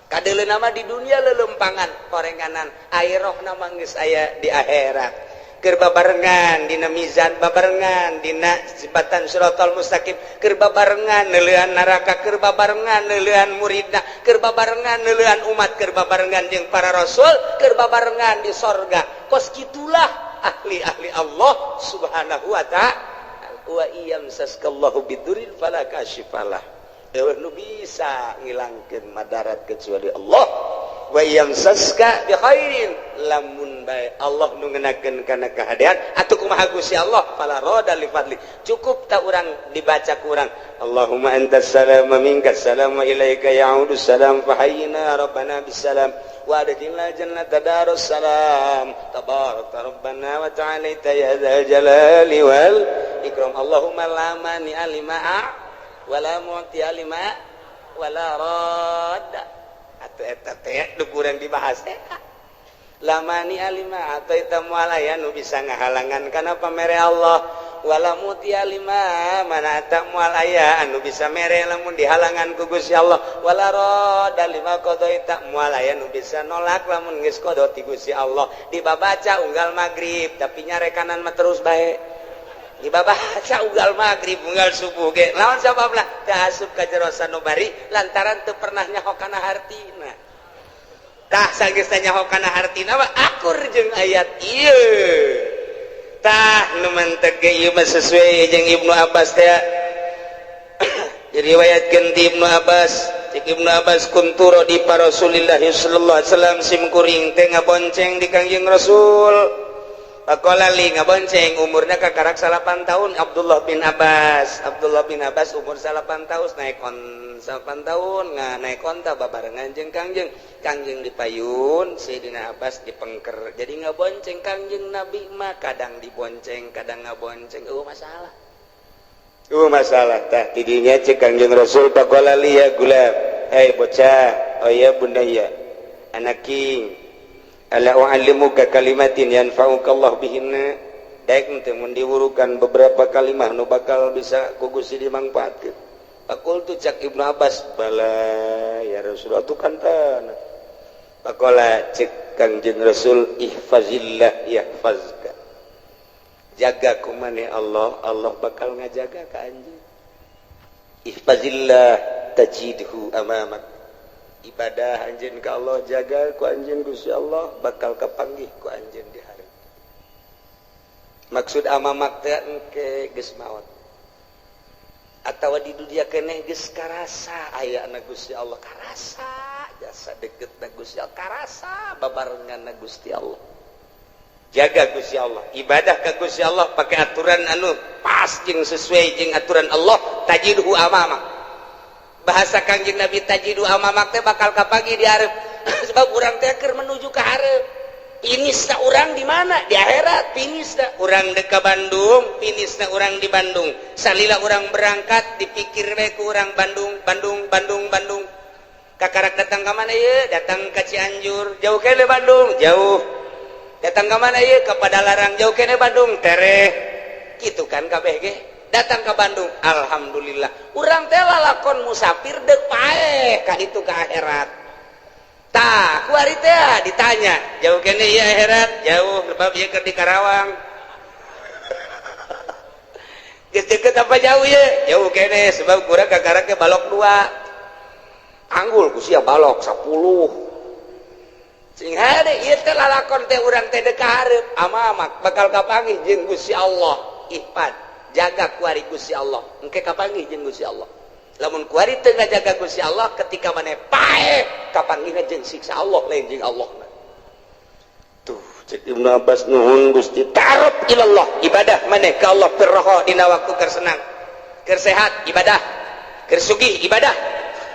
kadeuleu nama di dunia lelempangan korenganan airoh nama geus aya di akhirat keur babarengan dina mizan babarengan dina jembatan siratal mustaqim keur babarengan neuleuan neraka keur babarengan neuleuan muridna keur babarengan neuleuan umat keur babarengan jeung para rasul keur babarengan di sorga kos kitulah ahli-ahli Allah subhanahu wa ta'ala wa iyam saskallahu bidurin fala kashifalah nu bisa ngilangkeun madarat kecuali Allah wa iyam saska bi khairin lamun bae Allah nu ngeunakeun kana kahadian atuh kumaha Gusti Allah fala rada li fadli cukup ta urang dibaca ku urang Allahumma antas salam wa minkas salam wa ilaika ya'udu salam fa hayyina rabbana bisalam wa adkhilna jannata darus salam tabarakta rabbana wa ta'alaita ya dzal jalali wal ikram Allahumma la mani alima wala mu'ti alima wala radda atuh eta teh nu kurang dibahas eta lamani alima atau eta moal aya nu bisa ngahalangan kana pamere Allah wala mu'ti alima mana eta moal aya anu bisa mere lamun dihalangan ku Gusti Allah wala radda lima qadaita moal aya nu bisa nolak lamun geus qada ti Gusti Allah dibabaca unggal magrib tapi nyarekanan mah terus bae dibabaca unggal magrib unggal subuh ge lawan sababna teu asup ka jero sanubari lantaran teu pernah nyaho kana hartina tah sageus nyaho kana hartina mah akur jeung ayat ieu tah nu manteg ge ieu mah sesuai jeung Ibnu Abbas teh diriwayatkeun ti Ibnu Abbas cik Ibnu Abbas kuntu di Rasulillah sallallahu alaihi wasallam sim kuring teh ngabonceng di Kangjeng Rasul pakolali ngabonceng umurna kakarak 8 tahun Abdullah bin Abbas umur 8 tahun naikon 8 tahun naik onta babarengan jeung Kangjeng dipayun Sayyidina Abbas dipengker jadi ngabonceng Kangjeng Nabi mah kadang dibonceng kadang ngabonceng masalah tah tidinya cek Kangjeng Rasul pakolali ya gulam bocah ya bundaya anak king ala u'allimuka kalimatin yanfa'uka Allah bihinna daek teh mun diwurukan beberapa kalimah nu bakal bisa ku Gusti dimangpaatkeun Pakultu cak Ibnu Abbas bala ya Rasulullah tu kantana pakola cek Kangjeng Rasul ihfazillah yahfazka jaga ku maneh Allah, Allah bakal ngajaga ka anjeun. Ihfazillah tajidhu amamak. Ibadah anjeun ka Allah, jaga ku anjeun Gusti Allah bakal kapanggih ku anjeun di hareup. Maksud amamak teh engke geus maot. Atawa di dunia keneh geus karasa ayana Gusti Allah, karasa jasa deketna Gusti Allah, karasa babarenganna Gusti Allah. Jaga Gusti Allah, ibadah ka Gusti Allah pakai aturan anu pas jeung sesuai jeung aturan Allah, tajidhu amamak. Bahasa Kangjeng Nabi tajidhu amamak teh bakal kapanggih di hareup. Sebab urang teh keur menuju ka hareup. Finisna urang di mana? Di akhirat. Finisna urang dek ka Bandung, finisna urang di Bandung. Salila urang berangkat dipikir we ku urang Bandung. Kakarak datang ka mana ieu? Datang ka Cianjur. Jauh kene Bandung, jauh. Datang ka mana ieu? Ka Padalarang, jauh kene Bandung, tereh. Kitu kan kabeh ge. Datang ke Bandung, alhamdulillah. Urang teh lalakon musafir deuk paeh ka ditu ka akhirat. Tah, kuari teh ditanya, jauh kene ieu akhirat, jauh lebab ieu keur di Karawang. Geus deukeut apa jauh ieu? Jauh kene sebab kurang kakarak ke balok 2. Anggul ku sia balok 10. Sing hade ieu teh lalakon teh urang teh deuk ka hareup, amamak bakal kapanggih jeung Gusti Allah. Ihfad, jaga kuari Gusti Allah. Engke kapanggih jeung Gusti Allah. Lamun kuari teu ngajaga Gusti Allah ketika maneh paeh kapanggihna jeung siksa Allah lain jeung Allah. Tuh cek Ibnu Abbas nuhun Gusti ta'aruf ilallah, ibadah maneh ka Allah pirroho dina waktu keur senang, keur sehat ibadah, keur sugih ibadah.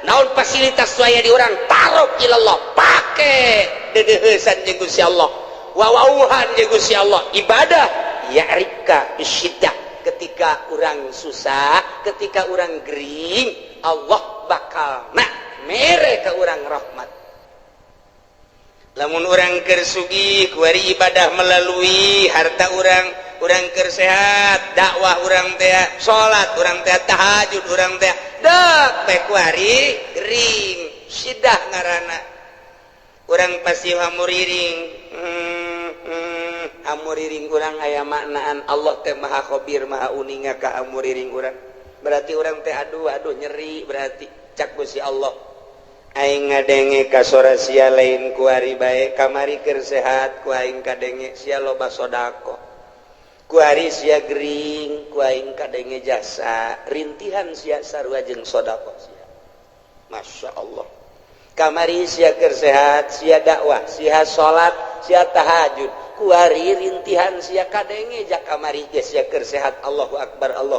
Naon fasilitas waya di urang ta'aruf ilallah, pake deudeuheusan jeung Gusti Allah, wawauhan jeung Gusti Allah, ibadah ya'rifka bisyiddah. Ketika orang susah, ketika orang gering, Allah bakal mere ke orang rahmat. Lamun orang keur sugih, kuari ibadah melalui harta orang keur sehat, dakwah orang teh, salat orang teh, tahajud orang teh, dek teh kuari gering, sidah ngaranna. Orang pasti hamuriring. Amuriring urang aya maknaan Allah teh maha khabir maha uninga ka amuriring urang. Berarti urang teh aduh nyeri, berarti cak Gusti Allah aing ngadenge ka sora sia lain ku ari bae, kamari keur sehat ku aing kadenge sia loba sedekah, ku ari sia gering ku aing kadenge jasa rintihan sia sarua jeung sedekah sia. Masya Allah, kamari sia keur sehat, sia dakwah, sia salat, sia tahajud, kuari rintihan sia kadenge jak kamari geus sia keur sehat. Allahu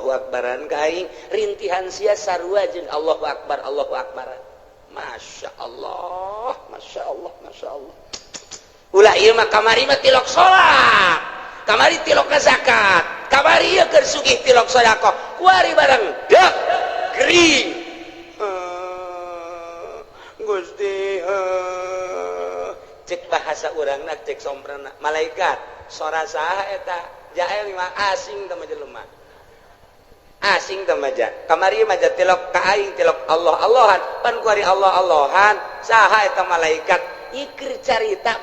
akbaran ka aing rintihan sia sarua jeung Allahu akbaran. Masya Allah. Ulah ieu mah kamari mah tilok salat, kamari tilok zakat, kamari ieu keur sugih tilok sedekah, kuari barang dak gering. Gusti cek bahasa urangna cek somprana malaikat sora saha eta jael mah asing teh jelema asing teh maja kamari maja tilok ka aing tilok Allah Allahan pan kuari Allah Allahan saha eta malaikat ikir carita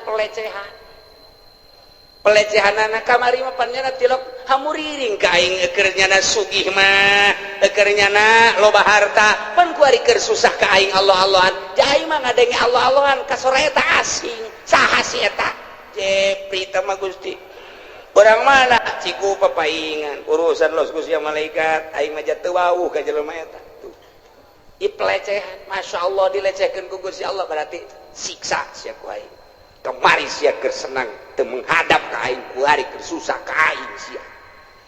pelecehanana kamari mah pan nyana tilok hamuriring ka aing keur nyana sugih mah keur nyana loba harta pan kuari keur susah ka aing Allah Allahan jai mah ngadenge Allah Allahan ka sora eta asing saha si eta jepri mah Gusti urang mana ciku papaingan urusan los Gusti malaikat aing mah teu wauh ka jelema eta tuh pelecehan. Masya Allah dilecehkeun ku Gusti Allah berarti siksa sia ku aing kemari sia keur senang teu menghadap ka aing kuari keur susah ka aing sia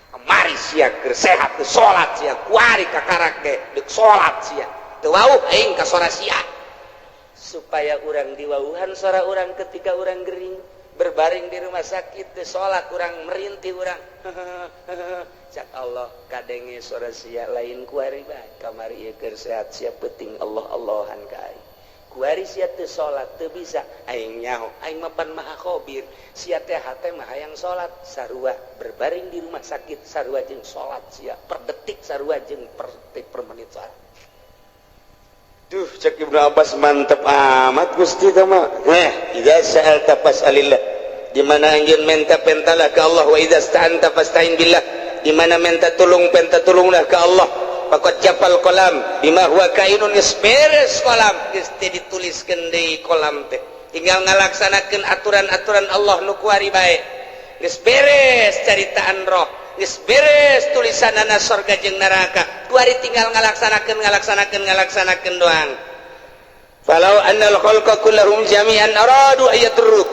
kemari sia keur sehat teu salat sia kuari kakarak ge deuk salat sia teu wauh aing ka sora sia supaya orang diwauhan sora orang ketika orang gering berbaring di rumah sakit teu salat urang merintih urang cak Allah kadenge sora sia lain kuari bae kamari ieu keur sehat sia penting Allah Allahan ka aing kuari sia teu salat teu bisa aing nyaho aing mah pan maha khabir sia teh hate mah hayang salat sarua berbaring di rumah sakit sarua jeung salat sia per detik sarua jeung per detik per menit salat. Duh cek Ibnu Abbas mantep amat Gusti teh mah. Idza sa'alta fas'alillah. di mana anjeun minta pentalah ke Allah, wa idza sta'anta fasta'in billah, di mana minta tolong penta tolonglah ke Allah. Faqad jafal qalam bima huwa kainun, geus beres qalam, geus teh dituliskeun deui qalam teh, tinggal ngalaksanakeun aturan-aturan Allah nu kuari bae. Geus beres caritaan roh, geus beres tulisanana surga jeung neraka, kuari tinggal ngalaksanakeun doang. Falau annal khalqa kullahum jami'an aradu ayaturruk,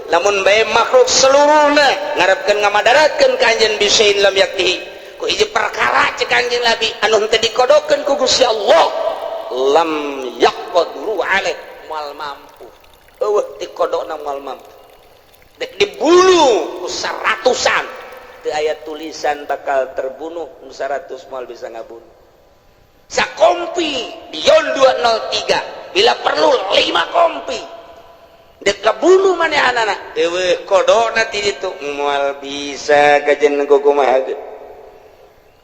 lamun bae makhluk seluruhna ngarepkeun ngamadarakeun ka anjeun bisain lam yaktihi, ku hiji perkara cek anjeun Nabi anu henteu dikodokeun ku Gusti Allah, lam yaqdiru alaih, moal mampu eueuh dikodona moal mampu, dek dibunuh ku saratusan teu aya tulisan bakal terbunuh nu 100 moal bisa ngabunuh. Sakompi di yon 203 bila perlu 5 kompi dek kabunuh manehanana eueuh kodona ti ditu moal bisa kajen kumaha.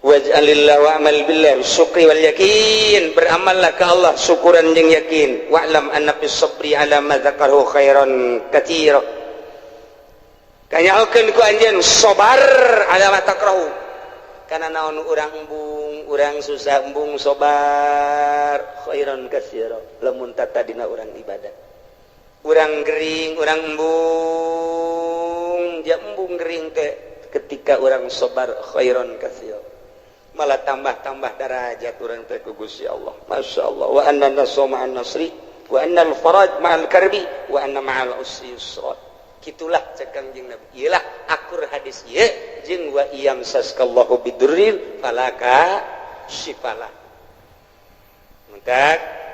Waj'alillah wa'mal billah syukri wal yakin, beramallah ke Allah syukuran jeung yakin. Wa'lam anna bis sabri ala ma dzakarahu khairan katsira, kanyakeun ku anjeun sabar ala ma takrahu, kana naon urang embung urang susah embung sabar khairan katsira, lamun tata dina urang ibadah. Urang gering urang embung ja embung gering teh ketika urang sabar khairan katsira, malah tambah-tambah derajat urang teh ku Gusti Allah. Masyaallah. Wa anna nasra ma'an nasri wa anna al-faraj ma'al karbi wa anna ma'al usri yusra. Kitulah cek Kangjeng Nabi. Iyalah akur hadis ieu jeung wa iyam saskallahu bidurril falaka syifalah. Maka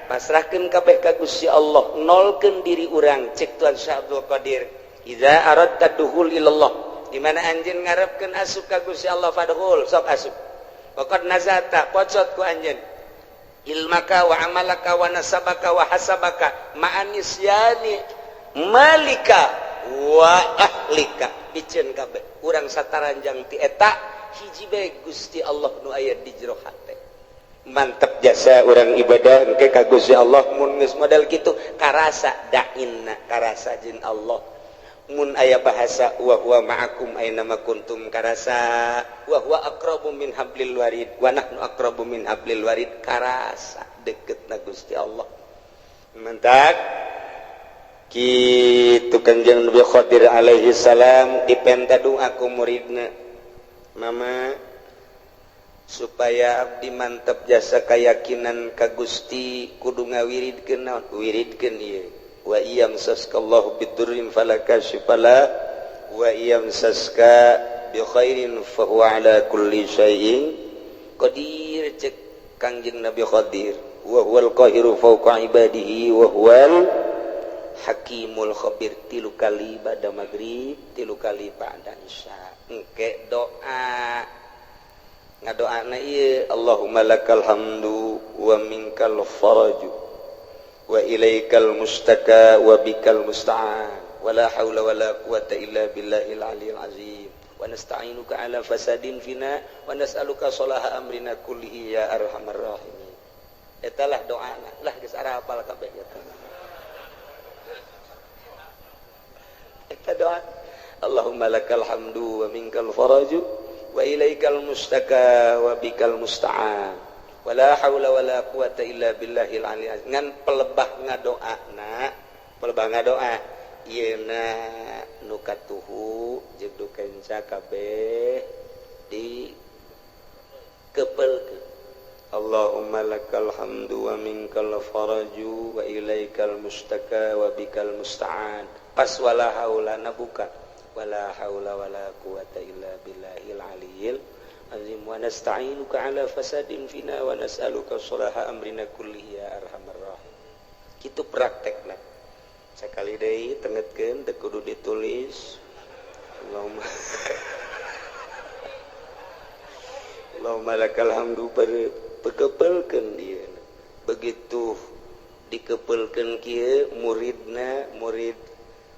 pasrahkeun kabeh ka Gusti Allah, nolkeun diri urang cek Tuan Syekh Abdul Qadir. Idza aradta dukhul ilallah, di mana anjeun ngarepkeun asup ka Gusti Allah fadkhul, sok asup. Waqad nazata pocot ku anjeun ilmaka wa amalaka wa nasabaka wa hasabaka ma'anisyani malika wa ahlika, biceun kabeh urang sataranjang ti eta hiji bae Gusti Allah nu aya di jero hate. Mantep jasa urang ibadah engke ka Gusti Allah, mun geus model kitu karasa dainna, karasa jeung Allah. Mun aya bahasa wa huwa ma'akum aina ma kuntum, karasa wa huwa aqrabu min hablil warid wa nahnu aqrabu min hablil warid, karasa deketna Gusti Allah. Mentak kitu Kanjeng Nabi Khadir alaihi salam dipenta doa ku muridna, mama supaya abdi mantep jasa keyakinan ka Gusti kudu ngawiridkeun naon, wiridkeun ieu wa iyam saskallahu bidurrin falaka syifala wa iyam saska bi khairin fa huwa ala kulli syai'in qadir, cek Kangjeng Nabi Khadir wa huwal qahiru fawqa ibadihi wa huwal hakimul khabir. Tilu kali ba'da maghrib, tilu kali ba'da isya engke doa ngadoana ieu Allahumma lakal hamdu wa minkal faraju wa ilaikal mustaka wa bikal musta'an wa la hawla wa la quwata illa billahil aliyyil azim wa nasta'inuka ala fasadin fina wa nas'aluka salaha amrina kullihi ya arhamar rahimin. Etalah doana lah geus ara hafal kabeh eta. Eta doa Allahumma lakal hamdu wa minkal faraju wa ilaikal mustaka wa bikal musta'an wala haula wala quwata illa billahil aliyyil azim. Ngan pelebah ngadoana, pelebah ngadoa ieuna nu katuhu jeung nu kenca kabeh di kepelkeun. Allahumma lakal hamdu wa minkal faraju wa ilaikal mustaka wa bikal musta'an. Pas wala haula nabuka wala haula wala quwata illa billahil aliyyil azim wa nasta'inuka ala fasadin fina wa nas'aluka salaha amrina kullihi ya arhamar rahim. Kitu praktekna sakali deui tengetkeun teu kudu ditulis. Allahumma lakal hamdu pekepelkeun ieu. Begitu dikepelkeun kieu muridna, murid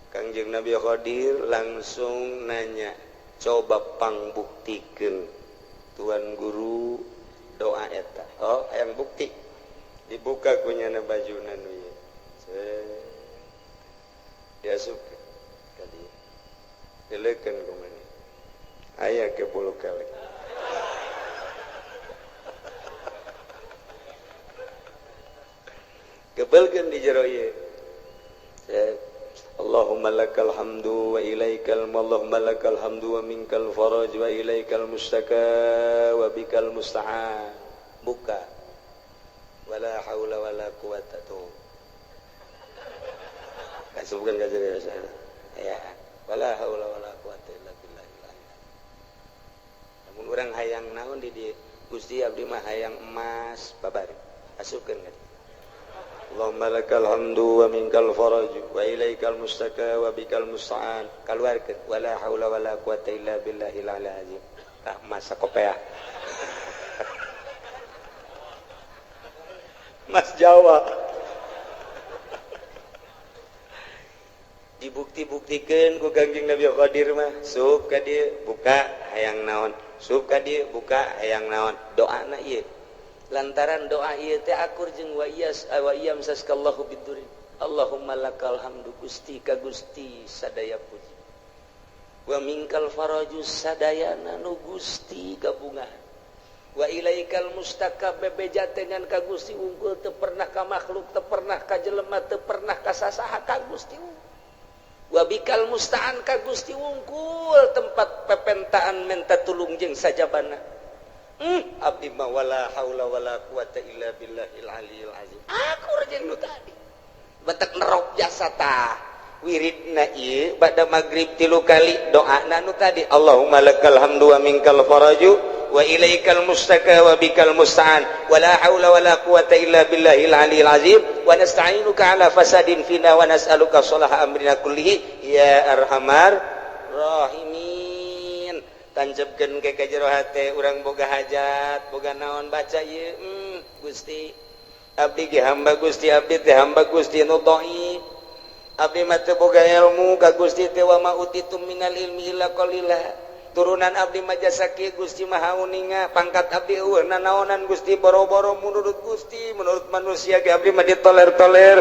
Kangjeng Nabi Khadir langsung nanya, coba pangbuktikeun Tuan Guru doa eta. Oh, hayang bukti. Dibuka kunyana bajuna nu ieu. Diasup ka dieu. Delekan kumani. Aya ke 10 kali. Gebelkeun di jero ieu. Allahumma lakal hamdu wa ilaikal Allahumma lakal hamdu wa minkal faraj wa ilaikal mustaka wa bikal musta'an. Buka. Wala haula wala quwata tu. Kasubkeun ka jadi saya. Ya. Wala haula wala quwata illa billah. Namun urang hayang naon di dieu Gusti abdi mah hayang emas babari. Asupkeun ka. Allahumma lakal hamdu wa minkal faraj wa ilaikal mustaka wa bikal musta'an. Kaluarkeun wala haula wala quwata illa billahil azim. Tah masa kopeah. Mas Jawa. Dibukti-buktikeun ku Kangjeng Nabi Qadir mah, sup ka dieu buka hayang naon, sup ka dieu buka hayang naon. Doana ieu. Lantaran doa ieu teh akur jeung wa iyam saskallahu bidurin. Allahumma lakal hamdu Gusti ka Gusti sadaya puji. Wa minkal farajus sadayana nu Gusti gabungan. Wa ilaikal mustaka bebeja dengan ka Gusti unggul teu pernah ka makhluk, teu pernah ka jelema, teu pernah ka sasaha ka Gusti. Wa bikal musta'an ka Gusti unggul tempat pepentaan menta tulung jeung sajabana. Abdi ma wala haula wala quwata illa billahil aliyil azim. Akur jeung nu tadi. Batak nerok jasa tah. Wiridna ieu bada magrib 3 kali doana nu tadi. Allahumma lakal hamdu wa minkal faraju wa ilaikal mustaka wa bikal musta'an wala haula wala quwata illa billahil aliyil azim wa nasta'inuka ala fasadin fina wa nas'aluka sholaha amrina kullihi ya arhamar rahimin. Tancapkeun ke jero hate urang boga hajat boga naon baca ieu Gusti abdi ge hamba Gusti abdi teh hamba Gusti nu dhaif abdi mah teu boga ilmu ka Gusti teh wa ma utitum minal ilmi illa qalila turunan abdi mah jasa kieu Gusti mah hauninga pangkat abdi eueuh nanaonan Gusti boro-boro menurut Gusti menurut manusia ge abdi mah ditoler-toler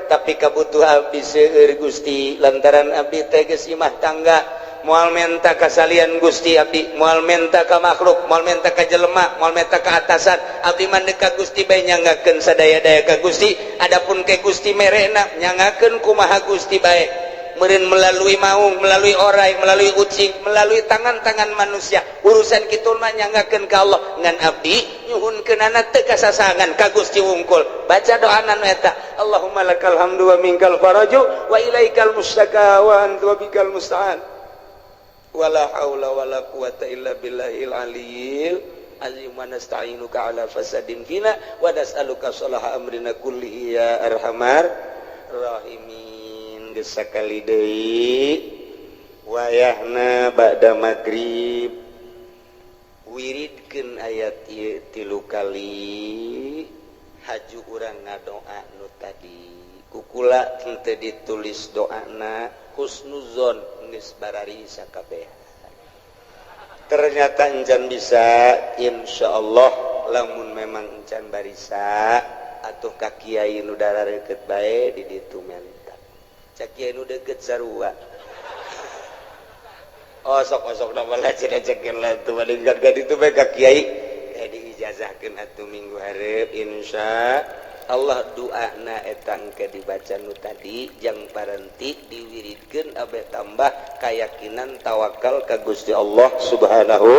tapi kabutuhan abdi seueur Gusti lantaran abdi teh geus imah tangga moal menta kasalian Gusti abdi moal menta ka makhluk moal menta ka jelema moal menta ka atasan abdi mah ka Gusti bae nyangakeun sadaya-daya ka Gusti adapun ke Gusti merena nyangakeun kumaha Gusti bae meureun melalui maung melalui orai melalui ucing melalui tangan-tangan manusia urusan kitu mah nyangakeun ka Allah ngan abdi nyuhunkeunana teu kasasangan ka Gusti wungkul baca doana nu eta Allahumma lakal hamdu wa minkal faraju wa ilaikal mustaka wa anta bikal musta'an wala haula wala quwata illa billahil aliyil azim wa nasta'inuka ala fasadin fina wa nas'aluka sholaha amrina kullihi ya arhamar rahimin. Geus sakali deui wayahna ba'da magrib wiridkeun ayat ieu 3 kali haju urang ngadoa nu tadi kukula teu ditulis doana husnuzon geus barari sakabeh. Ternyata encan bisa insyaallah lamun memang encan barisa atuh ka kiai nu darareukeup bae di ditu mentak. Cak kiai nu deukeut sarua. Oh sok-sok da bala cekeun lah tu badingkan ka ditu bae ka kiai diijazahkeun atuh minggu hareup insyaallah doana eta engke dibaca nu tadi jang parenti diwiridkeun abe tambah keyakinan tawakal ka Gusti Allah Subhanahu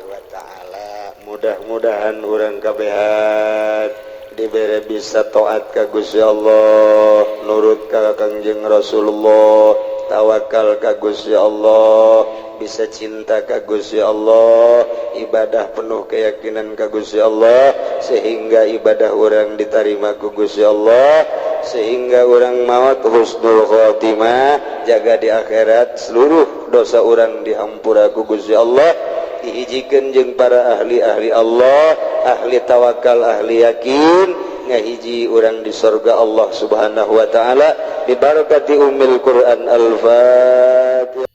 wa taala. Mudah-mudahan urang kabehan dibere bisa taat ka Gusti Allah, nurut ka Kangjeng Rasulullah, tawakal ka Gusti Allah, bisa cinta ka Gusti Allah, ibadah penuh keyakinan ka Gusti Allah sehingga ibadah orang diterima ku Gusti Allah, sehingga orang maut husnul khotimah, jaga di akhirat seluruh dosa orang dihampura ku Gusti Allah, dihijikeun jeung para ahli-ahli Allah, ahli tawakal, ahli yakin, ngahiji orang di surga Allah Subhanahu wa taala bi barakati ummil Quran al-Fatihah.